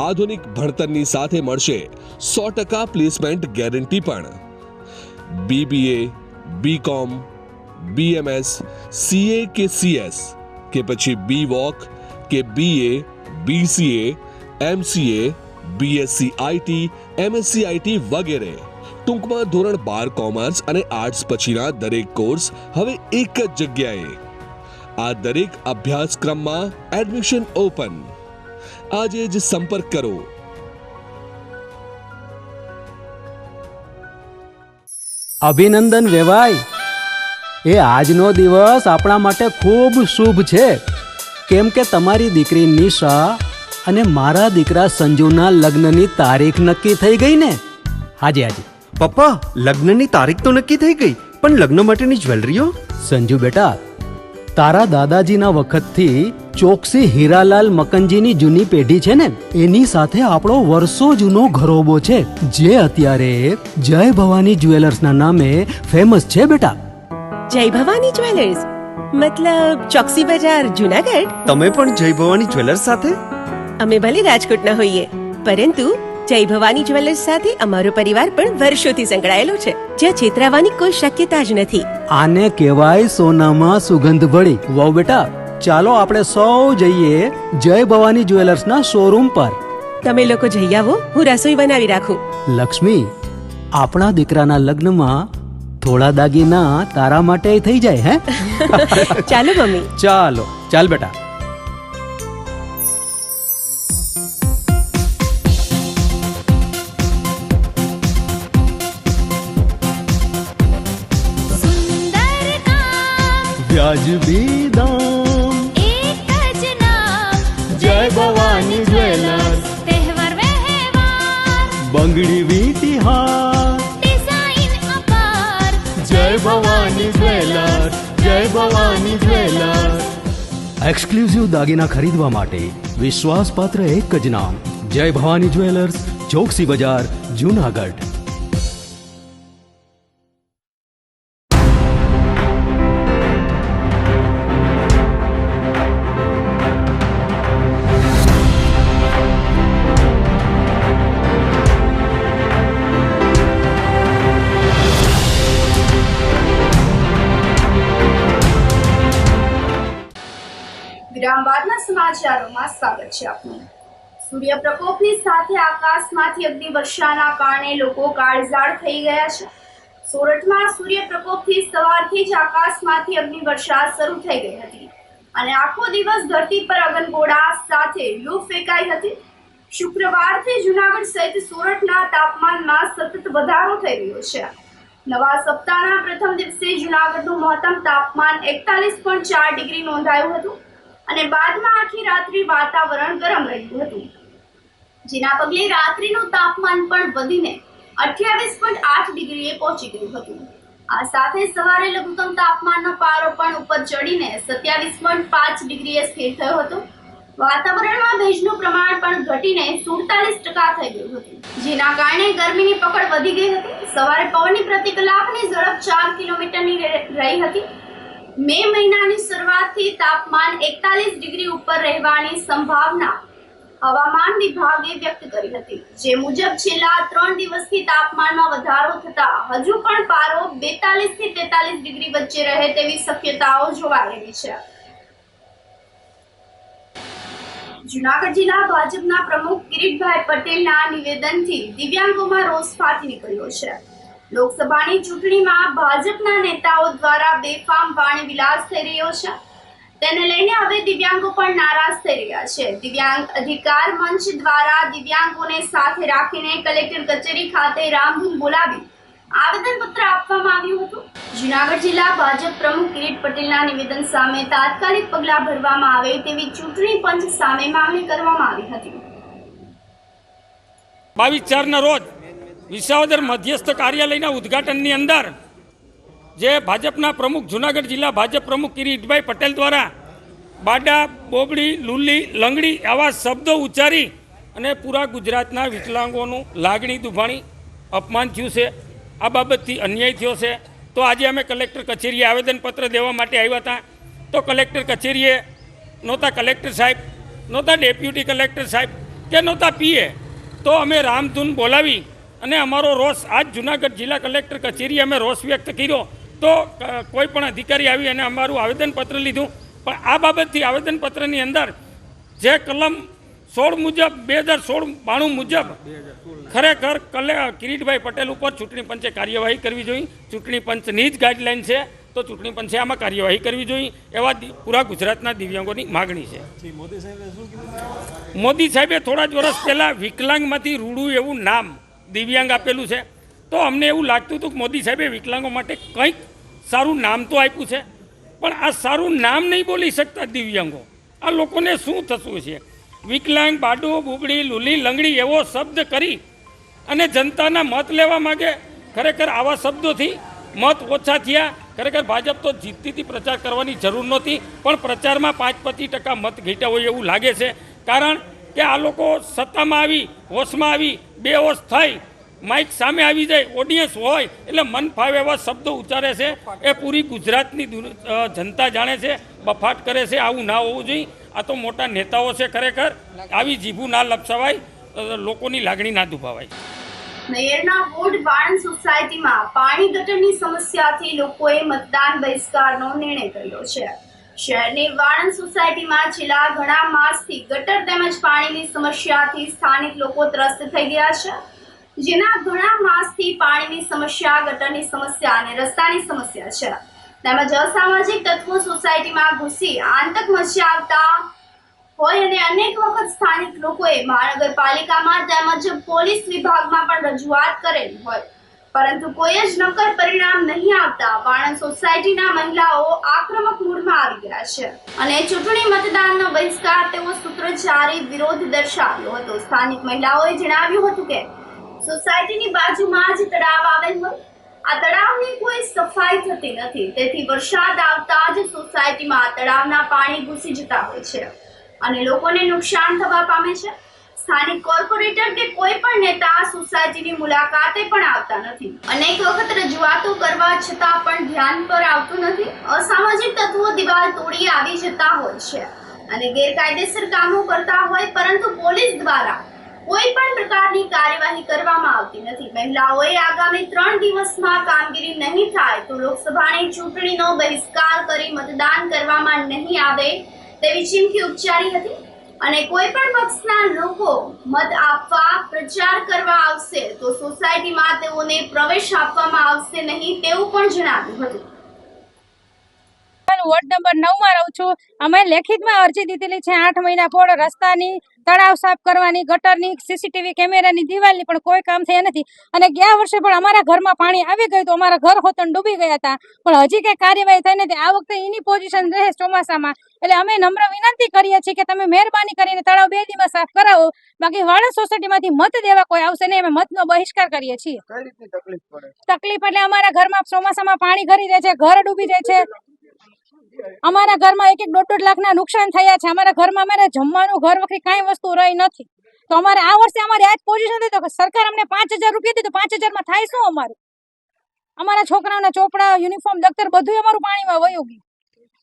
આધુનિક ભણતરની સાથે મળશે 100% પ્લેસમેન્ટ ગેરંટી પણ. BBA, BCom, BMS, CA કે CS કે પછી BVoc કે BA, BCA, MCA, BSc IT, MSc IT વગેરે ટૂંકમાં ધોરણ 12 કોમર્સ અને આર્ટ્સ પછીના દરેક કોર્સ હવે એક જ જગ્યાએ. આ દરેક અભ્યાસક્રમમાં એડમિશન ઓપન. આજે જ સંપર્ક કરો. અભિનંદન વેવાઈ, એ આજનો દિવસ આપણા માટે ખૂબ શુભ છે, કેમ કે તમારી દીકરી નિશા અને મારા દીકરા સંજુના લગ્નની તારીખ નક્કી થઈ ગઈ ને. હાજી હાજી પપ્પા, લગ્નની તારીખ તો નક્કી થઈ ગઈ, પણ લગ્ન માટેની જ્વેલરીઓ? સંજુ બેટા, તારા દાદાજીના વખતથી ચોકસી હીરાલાલ મકનજીની જૂની પેઢી છે ને, એની સાથે આપણો વર્ષો જૂનો ઘરોબો છે, જે અત્યારે જય ભવાની જ્વેલર્સના નામે ફેમસ છે બેટા. જય ભવાની જ્વેલર્સ મતલબ ચોકસી બજાર, જુનાગઢ? તમે પણ જય ભવાની જ્વેલર્સ સાથે? અમે ભલે રાજકોટના હોઈએ, પરંતુ જય ભવાની જ્વેલર્સ સાથે અમારો પરિવાર પણ વર્ષોથી સંકળાયેલો છે, જ્યાં છેતરાવાની કોઈ શક્યતા જ નથી. આને કહેવાય સોનામાં સુગંધ ભળી. વાવ બેટા, ચાલો આપણે સૌ જઈએ જય ભવાની જ્વેલર્સના શોરૂમ પર. તમે લોકો જઈ આવો, હું રસોઈ બનાવી રાખું. લક્ષ્મી, આપણા દીકરાના લગ્નમાં થોડા દાગીના તારા માટે થઈ જાય હે? ચાલો મમ્મી. ચાલો ચાલ બેટા. વ્યાજબી દામ, એક જ નામ, જય ભવાની જ્વેલર્સ. તહેવાર વ્યવહાર, બંગડી વીટી હાર, ડિઝાઇન અપાર, જય ભવાની જ્વેલર્સ, જય ભવાની જ્વેલર્સ. એક્સક્લુઝિવ દાગીના ખરીદવા માટે વિશ્વાસપાત્ર એક જ નામ, જય ભવાની જ્વેલર્સ, ચોકસી બજાર, જુનાગઢ. વિરામ બાદના સમાચારોમાં સ્વાગત છે આપનું. સૂર્ય પ્રકોપની સાથે આકાશમાંથી અગ્નિ વર્ષાના કારણે લોકો કાળઝાળ થઈ ગયા છે. સોરઠમાં સૂર્ય પ્રકોપથી સવારથી જ આકાશમાંથી અગ્નિ વર્ષા શરૂ થઈ ગઈ હતી અને આખો દિવસ ધરતી પર અગનગોળા સાથે લૂ ફેંકાઈ હતી. શુક્રવારથી જૂનાગઢ સહિત સોરઠના તાપમાનમાં સતત વધારો થઈ રહ્યો છે. નવા સપ્તાહના પ્રથમ દિવસે જૂનાગઢનું મહત્તમ તાપમાન 41.4 ડિગ્રી નોંધાયું હતું અને બાદમાં આખી રાત્રિ વાતાવરણ ગરમ રહ્યું હતું, જેના પગલે રાત્રિનું તાપમાન પણ વધીને 28.8 ડિગ્રીએ પહોંચી ગયું હતું. આ સાથે સવારે લઘુત્તમ તાપમાનનો પારો પણ ઉપર ચડીને 27.5 ડિગ્રીએ સ્થિર થયો હતો. વાતાવરણમાં ભેજનું પ્રમાણ પણ ઘટીને 47% થઈ ગયું હતું, જેના કારણે ગરમીની પકડ વધી ગઈ હતી. સવારે પવનની પ્રતિ કલાકની ઝડપ 4 કિલોમીટરની રહી હતી. મે મહિનાની શરૂઆતથી તાપમાન 41 ડિગ્રી ઉપર રહેવાની સંભાવના હવામાન વિભાગે વ્યક્ત કરી હતી, જે મુજબ છેલ્લા 3 દિવસથી તાપમાનમાં વધારો થતા હજુ પણ પારો 42 થી 43 ડિગ્રી વચ્ચે રહે તેવી શક્યતાઓ જોવાઈ રહી છે. જૂનાગઢ જિલ્લા ભાજપના પ્રમુખ કિરીટભાઈ પટેલના નિવેદનથી દિવ્યાંગોમાં રોષ ફાટી નીકળ્યો છે. લોકસભાની ચૂંટણીમાં ભાજપના નેતાઓ દ્વારા બેફામ વાણી વિલાસ થઈ રહ્યો છે, તેને લઈને હવે દિવ્યાંગો પણ નારાજ થઈ રહ્યા છે. દિવ્યાંગ અધિકાર મંચ દ્વારા દિવ્યાંગોને સાથે રાખીને કલેક્ટર કચેરી ખાતે રામધૂન બોલાવી આવેદનપત્ર આપવામાં આવ્યું હતું. જૂનાગઢ જિલ્લા ભાજપ પ્રમુખ કિરીટ પટેલના નિવેદન સામે તાત્કાલિક પગલાં ભરવામાં આવે તેવી ચૂંટણી પંચ સામે માંગણી કરવામાં આવી હતી. 22/4 રોજ વિસાવદર મધ્યસ્થ કાર્યાલયના ઉદ્ઘાટનની અંદર જે ભાજપના પ્રમુખ જૂનાગઢ જિલ્લા ભાજપ પ્રમુખ કિરીટભાઈ પટેલ દ્વારા બાડા, બોબડી, લુલ્લી, લંગડી આવા શબ્દો ઉચ્ચારી અને પૂરા ગુજરાતના વિકલાંગોનું લાગણી દુભાણી અપમાન થયું છે. આ બાબતથી અન્યાય થયો છે. તો આજે અમે કલેક્ટર કચેરીએ આવેદનપત્ર દેવા માટે આવ્યા હતા. તો કલેક્ટર કચેરીએ નહોતા કલેક્ટર સાહેબ, નહોતા ડેપ્યુટી કલેક્ટર સાહેબ કે નહોતા પીએ. તો અમે રામધૂન બોલાવી અને અમારો રોષ આજ જૂનાગઢ જિલ્લા કલેક્ટર કચેરીએ અમે રોષ વ્યક્ત કર્યો. તો કોઈ પણ અધિકારી આવી અને અમારું આવેદનપત્ર લીધું. પણ આ બાબતથી આવેદનપત્રની અંદર જે કલમ 16 મુજબ 2016-92 મુજબ ખરેખર કિરીટભાઈ પટેલ ઉપર ચૂંટણી પંચે કાર્યવાહી કરવી જોઈએ. ચૂંટણી પંચની જ ગાઈડલાઈન છે તો ચૂંટણી પંચે આમાં કાર્યવાહી કરવી જોઈએ એવા પૂરા ગુજરાતના દિવ્યાંગોની માગણી છે. મોદી સાહેબે થોડા જ વર્ષ પહેલાં વિકલાંગમાંથી રૂડું એવું નામ દિવ્યાંગ આપેલું છે. તો અમને એવું લાગતું હતું કે મોદી સાહેબે વિકલાંગો માટે કંઈક સારું નામ તો આપ્યું છે, પણ આ સારું નામ નહીં બોલી શકતા દિવ્યાંગો. આ લોકોને શું થતું છે? વિકલાંગ, બાડો, બુબડી, લુલી, લંગડી એવો શબ્દ કરી અને જનતાના મત લેવા માગે. ખરેખર આવા શબ્દોથી મત ઓછા થયા. ખરેખર ભાજપ તો જીતતીથી પ્રચાર કરવાની જરૂર નહોતી, પણ પ્રચારમાં 5-25% મત ઘટ્યા હોય એવું લાગે છે. કારણ કે આ લોકો સત્તામાં આવી, હોશમાં આવી, બેહોશ થઈ, માઇક સામે આવી જાય, ઓડિયન્સ હોય એટલે મન ફાવે એવા શબ્દો ઉચ્ચારે છે. એ પૂરી ગુજરાતની જનતા જાણે છે, બફાટ કરે છે. આવું ના હોવું જોઈએ. આ તો મોટા નેતાઓ છે. ખરેખર આવી જીભું ના લપસાવાય, લોકોની લાગણી ના દુભાવાય. નયરના વોર્ડ વાણંદ સોસાયટીમાં પાણી ગટરની સમસ્યાથી લોકોએ મતદાન બહિષ્કારનો નિર્ણય કર્યો છે. શહેરની વાણંદ સોસાયટીમાં છેલ્લા ઘણા માસથી ગટર તેમજ પાણીની સમસ્યાથી સ્થાનિક લોકો ત્રસ્ત થઈ ગયા છે. જેના ઘણા માસથી પાણીની સમસ્યા, ગટરની સમસ્યા અને રસ્તાની સમસ્યા છે. તેમજ અસામાજિક તત્વો સોસાયટીમાં ઘૂસી આતંક મચાવતા હોય અને અનેક વખત સ્થાનિક લોકોએ મહાનગરપાલિકામાં તેમજ પોલીસ વિભાગમાં પણ રજૂઆત કરેલી હોય, પરંતુ કોઈ જ નક્કર પરિણામ નહીં આવતા વાણંદ સોસાયટીના મહિલાઓ આક્રમક મૂડમાં આવી ગયા છે અને ચૂંટણી મતદાનનો બહિષ્કાર તેવો સૂત્રોચ્ચારી વિરોધ દર્શાવ્યો હતો. સ્થાનિક મહિલાઓએ જણાવ્યું હતું કે સોસાયટીની બાજુમાં જ તળાવ આવેલ હોય, આ તળાવની કોઈ સફાઈ થતી નથી. તેથી વરસાદ આવતા જ સોસાયટીમાં તળાવના પાણી ઘૂસી જતા હોય છે અને લોકોને નુકસાન થવા પામે છે. સ્થાનિક કોર્પોરેટર કે કોઈ પણ નેતા સોસાયટીની મુલાકાતે પણ આવતા નથી. અનેક વખત રજૂઆતો કરવા છતાં પણ ધ્યાન પર આવતું નથી. અસામાજિક તત્વો દિવાલ તોડી આવી જતા હોય છે અને ગેરકાયદેસર કામો કરતા હોય, પરંતુ પોલીસ દ્વારા કોઈ પણ પ્રકારની કાર્યવાહી કરવામાં આવતી નથી. મહિલાઓએ આગામી 3 દિવસમાં કામગીરી નહીં થાય તો લોકસભાની ચૂંટણીનો બહિષ્કાર કરી મતદાન કરવામાં નહીં આવે તેવી ચીમકી ઉચ્ચારી હતી અને કોઈ પણ પક્ષના લોકો મત આપવા પ્રચાર કરવા આવશે તો સોસાયટીમાં તેઓને પ્રવેશ આપવામાં આવશે નહીં તેવું પણ જણાવ્યું હતું. વોર્ડ નંબર 9 માં રહું છું. અમે લેખિતમાં અરજી દીધેલી છે 8 મહિના પોળ રસ્તાની, તળાવ સાફ કરવાની, ગટરની, સીસીટીવી કેમેરાની, દિવાલની, પણ કોઈ કામ થયા નથી. અને ગયા વર્ષે પણ અમારા ઘરમાં પાણી આવી ગયું તો અમારા ઘર હોતન ડૂબી ગયા હતા, પણ હજી કઈ કાર્યવાહી થઈ નથી. આ વખતે એની પોઝિશન રહે ચોમાસામાં, એટલે અમે નમ્ર વિનંતી કરીએ છીએ કે તમે મહેરબાની કરીને તળાવ 2 દિવસ સાફ કરાવો. બાકી વાણંદ સોસાયટીમાંથી મત દેવા કોઈ આવશે નહીં. અમે મતનો બહિષ્કાર કરીએ છીએ. તકલીફ એટલે અમારા ઘરમાં ચોમાસામાં પાણી ઘરી જાય છે, ઘર ડૂબી જાય છે. અમારા ઘરમાં 1-1.5 લાખના નુકસાન થયા છે. અમારા ઘરમાં અમારે જમવાનું, ઘર વખરી કાંઈ વસ્તુ રહી નથી. તો અમારે આ વર્ષે અમારી આ જ પોઝિશન હતી તો સરકાર અમને 5000 રૂપિયા દીધું. 5000 માં થાય શું? અમારા છોકરાઓના ચોપડા, યુનિફોર્મ, દફતર બધું અમારું પાણીમાં વયું ગયું.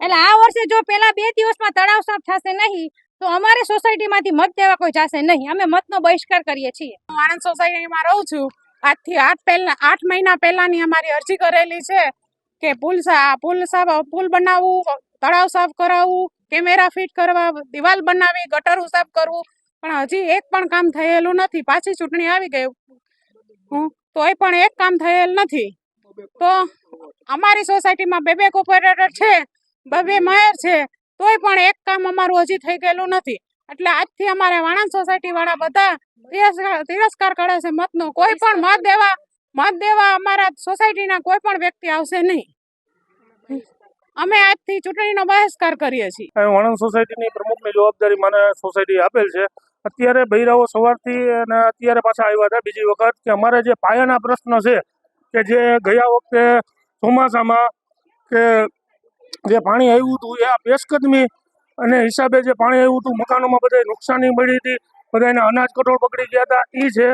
એટલે આ વર્ષે જો પેલા 2 દિવસમાં તળાવ સાફ થશે નહીં તો અમારે સોસાયટીમાંથી મત દેવા કોઈ જશે નહીં. અમે મતનો બહિષ્કાર કરીએ છીએ. વાણંદ સોસાયટીમાં રહું છું. આજથી 8 મહિના પહેલાની અમારી અરજી કરેલી છે કે પુલ બનાવવું, તળાવ સાફ કરાવવું, કેમેરા ફિટ કરવા, દિવાલ બનાવી, ગટરું સાફ કરવું, પણ હજી એક પણ કામ થયેલું નથી. પાછી ચૂંટણી આવી ગઈ તોય પણ એક કામ થયેલ નથી. તો અમારી સોસાયટીમાં 2 કોર્પોરેટર છે, 2 મેયર છે, તોય પણ એક કામ અમારું હજી થઈ ગયેલું નથી. એટલે આજથી અમારે વાણંદ સોસાયટી વાળા બધા તિરસ્કાર કરે છે મતનો. કોઈ પણ મત દેવા અમારા સોસાયટીના કોઈ પણ વ્યક્તિ આવશે નહીં. અમે આજથી ચૂંટણીનો બહિષ્કાર કરીએ છીએ. વાણંદ સોસાયટીની પ્રમુખની જવાબદારી મને સોસાયટી આપેલ છે. અત્યારે બૈરાઓ સવારથી અને અત્યારે પાછા આવ્યા હતા બીજી વખત કે અમારે જે પાયાના પ્રશ્ન છે કે જે ગયા વખતે ચોમાસામાં કે જે પાણી આવ્યું હતું એ આ પેશકદમી અને હિસાબે જે પાણી આવ્યું હતું, મકાનોમાં બધાય નુકસાની મળી હતી, બધાને અનાજ કઠોળ પકડી ગયા હતા, એ છે.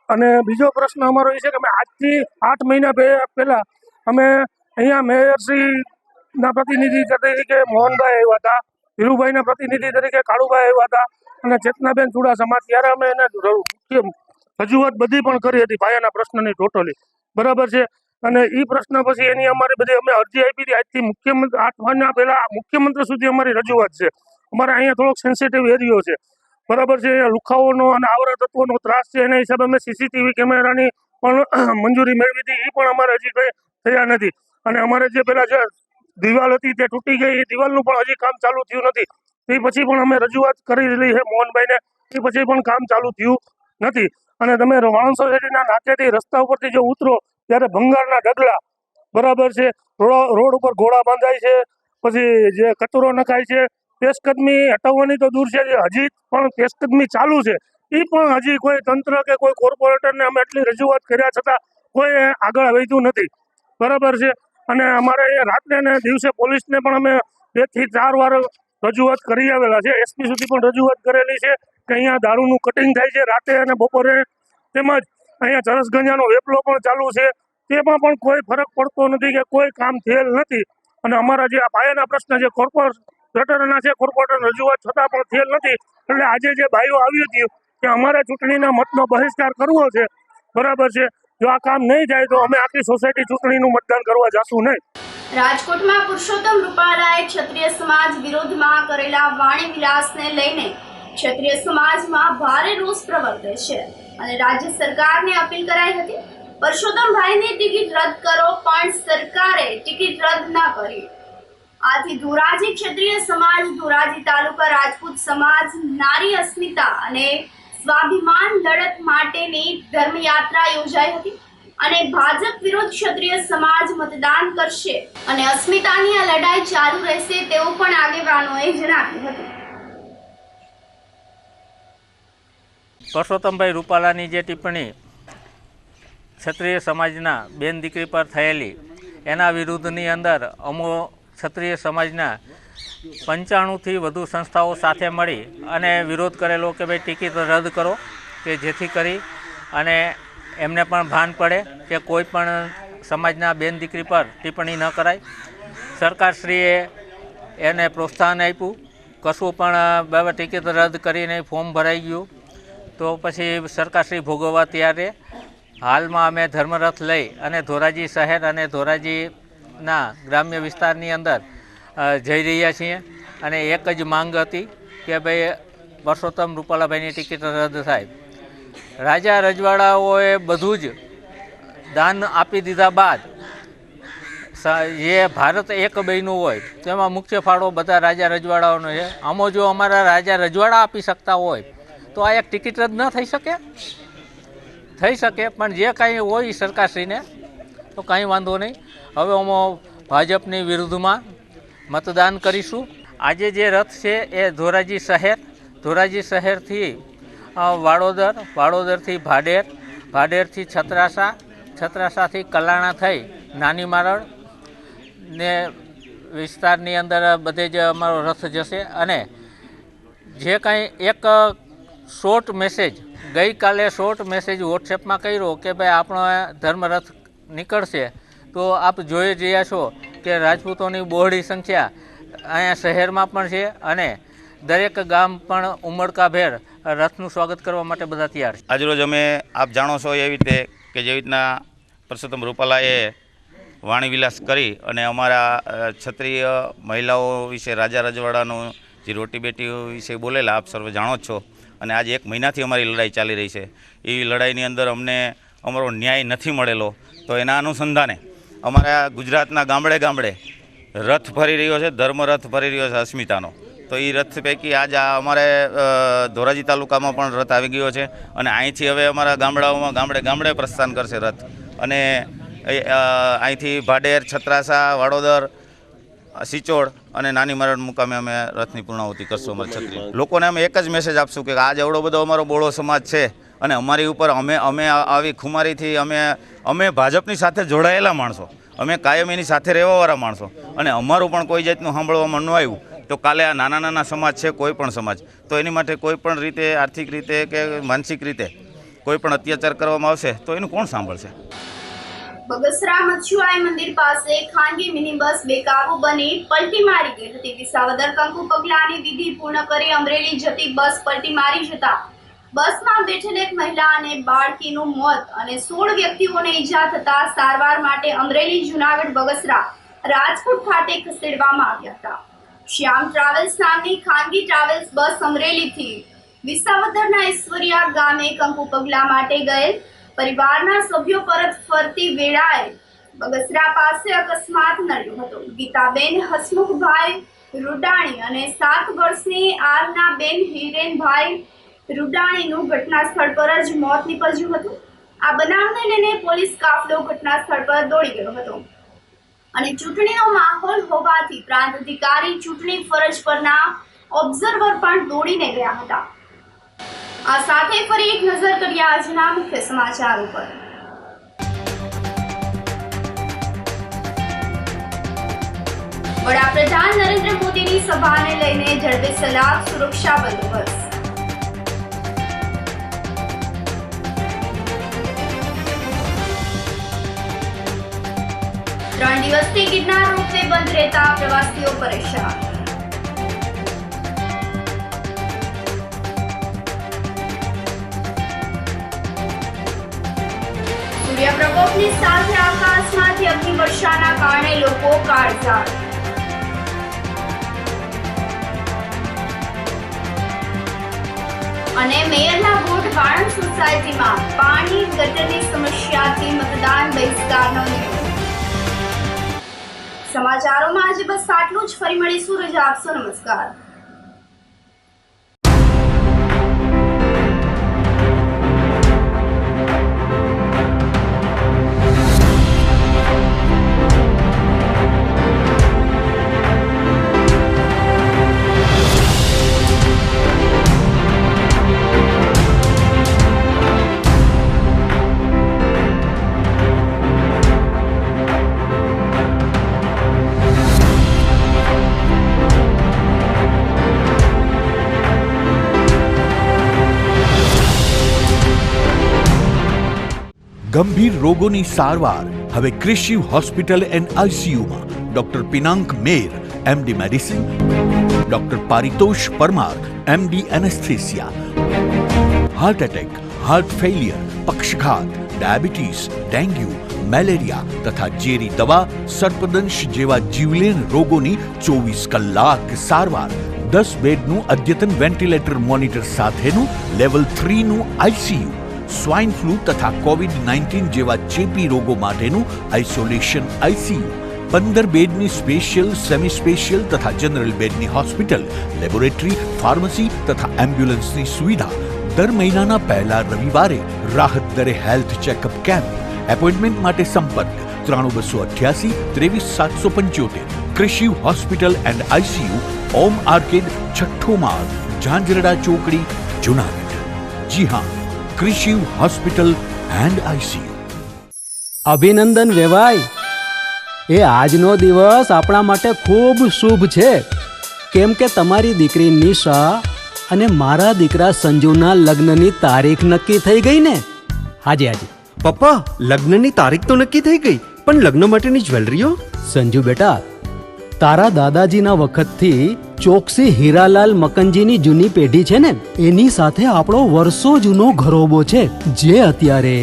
અને બીજો પ્રશ્ન અમારો એ છે કે અમે આજથી 8 મહિના પહેલા અમે અહીંયા મેયરશ્રીના પ્રતિનિધિ તરીકે મોહનભાઈ આવ્યા હતા, ધીરુભાઈના પ્રતિનિધિ તરીકે કાળુભાઈ આવ્યા હતા અને ચેતનાબેન ચુડાસમા. ત્યારે અમે એને રજૂઆત બધી પણ કરી હતી પાયાના પ્રશ્નની ટોટલી, બરાબર છે. અને એ પ્રશ્ન પછી એની અમારી બધી અમે અરજી આપી હતી. આજથી મુખ્યમંત્રી 8 મહિના પહેલા મુખ્યમંત્રી સુધી અમારી રજૂઆત છે. અમારે અહીંયા થોડોક સેન્સિટિવ એરિયો છે, બરાબર છે. લુખાઓનો અને આવરા તત્વોનો ત્રાસ છે, એના હિસાબે અમે સીસીટીવી કેમેરાની પણ મંજૂરી મેળવી હતી, એ પણ અમારે હજી કંઈ થયા નથી. અને અમારે જે પેલા જે દિવાલ હતી તે તૂટી ગઈ, એ દિવાલનું પણ હજી કામ ચાલુ થયું નથી. એ પછી પણ અમે રજૂઆત કરેલી છે મોહનભાઈને, એ પછી પણ કામ ચાલુ થયું નથી. અને તમે વાણંદ સોસાયટીના નાકેથી રસ્તા ઉપરથી જો ઉતરો ત્યારે ભંગારના ઢગલા, બરાબર છે, રોડ ઉપર ઘોડા બાંધાય છે, પછી જે કચરો નખાય છે, પેશકદમી હટાવવાની તો દૂર છે, હજી પણ પેશકદમી ચાલુ છે. એ પણ હજી કોઈ તંત્ર કે કોઈ કોર્પોરેટરને અમે એટલી રજૂઆત કર્યા છતાં કોઈ આગળ વધ્યું નથી, બરાબર છે. અને અમારે રાત્રે ને દિવસે પોલીસને પણ અમે 2 થી 4 વાર રજૂઆત કરી આવેલા છે. એસપી સુધી પણ રજૂઆત કરેલી છે કે અહીંયા દારૂનું કટિંગ થાય છે રાતે અને બપોરે, તેમજ અહીંયા ચરસ ગંજાનો વેપલો પણ ચાલુ છે, તેમાં પણ કોઈ ફરક પડતો નથી કે કોઈ કામ થયેલ નથી. અને અમારા જે આ પાયાના પ્રશ્ન જે કોર્પોરેટરના છે, કોર્પોરેટર રજૂઆત છતાં પણ થયેલ નથી. એટલે આજે જે બાઈઓ આવી હતી કે અમારે ચૂંટણીના મતનો બહિષ્કાર કરવો છે, બરાબર છે, જો આ કામ નહીં થાય તો અમે આખી સોસાયટી ચૂંટણીનું મતદાન કરવા જશું નહીં. રાજકોટમાં પુરુષોત્તમ રૂપાલાએ ક્ષત્રિય સમાજ વિરોધમાં કરેલા વાણી વિલાસને લઈને ક્ષત્રિય સમાજમાં ભારે રોષ પ્રવર્તે છે અને રાજ્ય સરકારને અપીલ કરાઈ હતી, પરસોત્તમભાઈની ટિકિટ રદ કરો, પણ સરકારે ટિકિટ રદ ન કરી. આથી ધોરાજી ક્ષત્રિય સમાજ, ધોરાજી તાલુકા રાજપૂત સમાજ નારી અસ્મિતા અને સ્વાભિમાન લડત માટેની ધર્મયાત્રા યોજાઈ હતી અને ભાજપ વિરુદ્ધ ક્ષત્રિય સમાજ મતદાન કરશે અને અસ્મિતાની આ લડાઈ ચાલુ રહેશે તેવું પણ આગેવાનોએ જણાવ્યું હતું. પરસોત્તમભાઈ રૂપાલાની જે ટિપ્પણી ક્ષત્રિય સમાજના બેન દીકરી પર થયેલી, એના વિરુદ્ધની અંદર અમો ક્ષત્રિય સમાજના 95થી વધુ સંસ્થાઓ સાથે મળી અને વિરોધ કરેલો કે ભાઈ ટિકિટ રદ કરો, કે જેથી કરી અને એમને પણ ભાન પડે કે કોઈ પણ સમાજના બેન દીકરી પર ટિપ્પણી ન કરાય. સરકારશ્રીએ એને પ્રોત્સાહન આપ્યું, કશું પણ ટિકિટ રદ કરીને ફોર્મ ભરાઈ ગયું તો પછી સરકારશ્રી ભોગવવા ત્યારે હાલમાં અમે ધર્મરથ લઈ અને ધોરાજી શહેર અને ધોરાજીના ગ્રામ્ય વિસ્તારની અંદર જઈ રહ્યા છીએ અને એક જ માંગ હતી કે ભાઈ પરસોત્તમ રૂપાલાભાઈની ટિકિટ રદ થાય. રાજા રજવાડાઓએ બધું જ દાન આપી દીધા બાદ જે ભારત એક બન્યું હોય તેમાં મુખ્ય ફાળો બધા રાજા રજવાડાઓનો છે. આમાં જો અમારા રાજા રજવાડા આપી શકતા હોય તો આ એક ટિકિટ રદ ન થઈ શકે? થઈ શકે, પણ જે કાંઈ હોય સરકારશ્રીને તો કાંઈ વાંધો નહીં. હવે અમે ભાજપની વિરુદ્ધમાં મતદાન કરીશું. આજે જે રથ છે એ ધોરાજી શહેર, ધોરાજી શહેરથી વાડોદર, વાડોદરથી ભાડેર, ભાડેરથી છત્રાસા, છત્રાસાથી કલાણા થઈ નાની મારડ ને વિસ્તારની અંદર બધે જ અમારો રથ જશે. અને જે કાંઈ એક શોર્ટ મેસેજ ગઈકાલે શોર્ટ મેસેજ વોટ્સએપમાં કર્યો કે ભાઈ આપણો ધર્મરથ નીકળશે, તો આપ જોઈ રહ્યા છો કે રાજપૂતોની બહોળી સંખ્યા અહીંયા શહેરમાં પણ છે અને દરેક ગામ પણ ઉમળકાભેર રથનું સ્વાગત કરવા માટે બધા તૈયાર છે. આજરોજ અમે આપ જાણો છો એવી રીતે કે જેવી રીતના પરસોત્તમ રૂપાલાએ વાણીવિલાસ કરી અને અમારા ક્ષત્રિય મહિલાઓ વિશે, રાજા રજવાડાનું જે રોટી બેટી વિશે બોલેલા આપ સર્વે જાણો જ છો. અને આજે 1 મહિનાથી અમારી લડાઈ ચાલી રહી છે. એ લડાઈની અંદર અમને અમારો ન્યાય નથી મળેલો, તો એના અનુસંધાને અમારા ગુજરાતના ગામડે ગામડે રથ ફરી રહ્યો છે, ધર્મરથ ફરી રહ્યો છે અસ્મિતાનો. તો એ રથ પૈકી આજ અમારે ધોરાજી તાલુકામાં પણ રથ આવી ગયો છે અને અહીંથી હવે અમારા ગામડાઓમાં ગામડે ગામડે પ્રસ્થાન કરશે રથ. અને અહીંથી ભાડેર, છત્રાસા, વાડોદર, સિચોડ અને નાની મારડ મુકામે અમે રથની પૂર્ણાહુતિ કરશું. અમારા ક્ષત્રિય લોકોને અમે એક જ મેસેજ આપશું કે આજ એવડો બધો અમારો બોળો સમાજ છે અને અમારી ઉપર અમે આવી ખુમારીથી અમે ભાજપની સાથે જોડાયેલા માણસો, અમે કાયમ એની સાથે રહેવાવાળા માણસો, અને અમારું પણ કોઈ જાતનું સાંભળવામાં ન આવ્યું તો કાલે આ નાના નાના સમાજ છે, કોઈ પણ સમાજ, તો એની માટે કોઈ પણ રીતે આર્થિક રીતે કે માનસિક રીતે કોઈ પણ અત્યાચાર કરવામાં આવશે તો એનું કોણ સાંભળશે? બગસરા મચ્છુઆઈ મંદિર પાસે ખાનગી મિની બસ બેકાબુ બની પલટી મારી ગઈ હતી. વિસાવદર કંકુ પગલાની વિધિ પૂર્ણ કરી અમરેલી જતી બસ પલટી મારી જતા બસમાં બેઠેલ એક મહિલા અને બાળકીનું મોત અને 16 વ્યક્તિઓને ઈજા થતા સારવાર માટે અમરેલી, જુનાગઢ, બગસરા, રાજકોટ ખાતે ખસેડવામાં આવ્યા હતા. શ્યામ ટ્રાવેલ્સ નામની ખાનગી ટ્રાવેલ્સ બસ અમરેલીથી વિસાવદરના ઈશ્વરિયા ગામે કંકુ પગલા માટે ગયેલ પરિવારના સભ્યો પરત ફરતી વેળાએ બગસરા પાસે અકસ્માત નડ્યો હતો. ગીતાબેન હસમુખભાઈ રૂડાણી અને 7 વર્ષની આરનાબેન હિરેનભાઈ રૂડાણીનું ઘટના સ્થળ પર જ મોત નીપજ્યું હતું. આ બનાવને લઈને પોલીસ કાફલો ઘટના સ્થળ પર દોડી ગયો હતો અને ચૂંટણીનો માહોલ હોવાથી પ્રાંત અધિકારી ચૂંટણી ફરજ પરના ઓબ્ઝર્વર પણ દોડીને ગયા હતા. આ સાથે ફરી એક નજર કરીએ આજના મુખ્ય સમાચારો પર. વડાપ્રધાન નરેન્દ્ર મોદીની સભાને લઈને ઝડપે સલાહ સુરક્ષા બંદોબસ્ત. 3 દિવસથી ગિરનાર રોપવે બંધ રહેતા પ્રવાસીઓ પરેશાન. સૂર્ય પ્રકોપની સાથે આકાશમાંથી અગ્નિવર્ષાના કારણે લોકો કાળઝાળ. અને મેયરના વોર્ડ વાણંદ સોસાયટીમાં પાણી ગટરની સમસ્યાથી મતદાન બહિષ્કારનો નિર્ણય. સમાચારોમાં આજે બસ આટલું જ. ફરી મળીશું. રજા આપશો. નમસ્કાર. ગંભીર રોગોની સારવાર હવે કૃષિ હોસ્પિટલ એન્ડ આઈસીયુમાં doctor Pinank Mer MD medicine, doctor Paritosh Parmar MD anaesthesia, heart attack, heart failure, પક્ષઘાત, ડાયાબિટીસ, ડેન્ગ્યુ, મેલેરિયા તથા ઝેરી દવા, સર્પદંશ જેવા જીવલેણ રોગોની 24 કલાક સારવાર. 10 બેડનું અદ્યતન વેન્ટિલેટર મોનિટર સાથેનું લેવલ 3નું આઈસીયુ, સ્વાઇન ફ્લૂ તથા કોવિડ-19 જેવા ચેપી રોગો માટેનું આઇસોલેશન આઈસીયુ, 15 બેડની સ્પેશિયલ, સેમી સ્પેશિયલ તથા જનરલ બેડની હોસ્પિટલ, લેબોરેટરી, ફાર્મસી તથા એમ્બ્યુલન્સની સુવિધા. દર મહિનાના પહેલા રવિવારે રાહત દરે હેલ્થ ચેકઅપ કેમ્પ. એપોઇન્ટમેન્ટ માટે સંપર્ક 9288 23775. કૃષિ hospital and ICU, Om arcade, છઠ્ઠો માળ, ઝાંઝરડા ચોકડી, જુનાગઢ. જી હા, કૃષિ હોસ્પિટલ એન્ડ આઈસીયુ. અભિનંદન વેવાઈ. એ આજનો દિવસ આપણા માટે ખૂબ શુભ છે, કેમ કે તમારી દીકરી નિશા અને મારા દીકરા સંજુના લગ્નની તારીખ નક્કી થઈ ગઈ ને. હાજી હાજી પપ્પા, લગ્નની તારીખ તો નક્કી થઈ ગઈ, પણ લગ્ન માટેની જ્વેલરીઓ? સંજુ બેટા, તારા દાદાજીના વખતથી ચોકસી હીરાલાલ મકનજીની જૂની પેઢી છે ને, એની સાથે આપણો વર્ષો જૂનો ઘરોબો છે, જે અત્યારે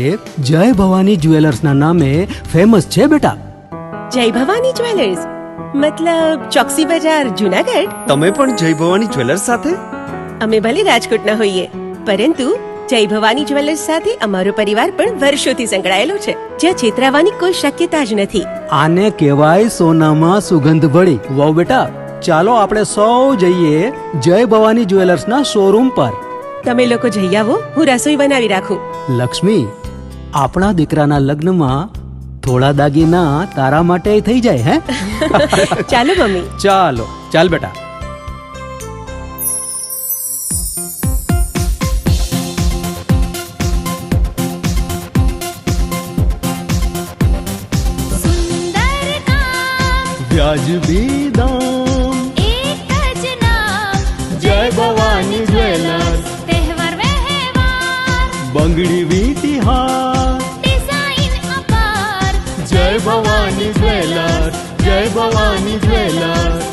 જય ભવાની જ્વેલર્સના નામે ફેમસ છે બેટા. જય ભવાની જ્વેલર્સ મતલબ ચોકસી બજાર, જુનાગઢ? તમે પણ જય ભવાની જ્વેલર્સ સાથે? અમે ભલે રાજકોટના હોઈએ, પરંતુ જય ભવાની જ્વેલર્સ સાથે અમારો પરિવાર પણ વર્ષોથી સંકળાયેલો છે, જ્યાં છેતરાવાની કોઈ શક્યતા જ નથી. આને કહેવાય સોનામાં સુગંધ ભળી. વાવ બેટા, ચાલો આપણે સૌ જઈએ જય ભવાની જ્વેલર્સના શોરૂમ પર. તમે લોકો જઈ આવો, હું રસોઈ બનાવી રાખું. લક્ષ્મી, આપણા દીકરાના લગ્નમાં થોડા દાગીના તારા માટે થઈ જાય. હે ચાલો મમ્મી. ચાલો ચાલ બેટા. વ્યાજબી દામ, એક જ નામ, જય ભવાની જ્વેલર્સ. તહેવાર વ્યવહાર, બંગડી વીટી હાર, ડિઝાઇન અપાર, જય ભવાની જ્વેલર્સ, જય ભવાની જ્વેલર્સ.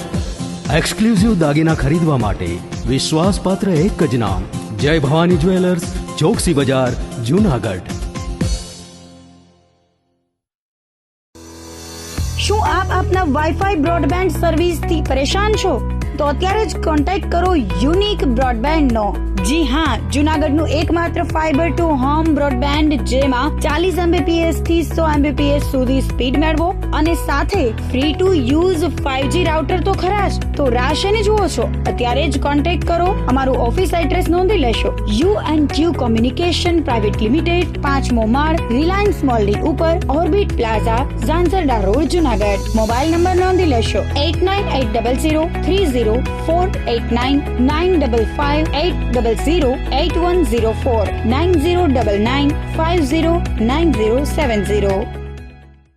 એક્સક્લુઝિવ દાગીના ખરીદવા માટે વિશ્વાસપાત્ર એક જ નામ, જય ભવાની જ્વેલર્સ, ચોકસી બજાર, જુનાગઢ. શું આપ આપના વાઈફાઈ બ્રોડબેન્ડ સર્વિસથી પરેશાન છો? તો અત્યારે જ કોન્ટેક્ટ કરો યુનિક બ્રોડબેન્ડ નો. જી હા, જુનાગઢનું એકમાત્ર ફાઈબર ટુ હોમ બ્રોડબેન્ડ જેમાં 40 Mbps થી 100 Mbps સુધી સ્પીડ મેળવો અને સાથે free to use 5G router તો ખરા જ. તો રાહ શેની જુઓ છો? અત્યારે જ કોન્ટેક્ટ કરો. અમારું ઓફિસ એડ્રેસ નોંધી લેશો. U&Q કોમ્યુનિકેશન પ્રાઇવેટ લિમિટેડ, 5મો માળ, રિલાયન્સ મોલની ઉપર, orbit plaza, Zanzarda road, Junagadh. Mobile number નોંધી લેશો 898003048995580081049099509070.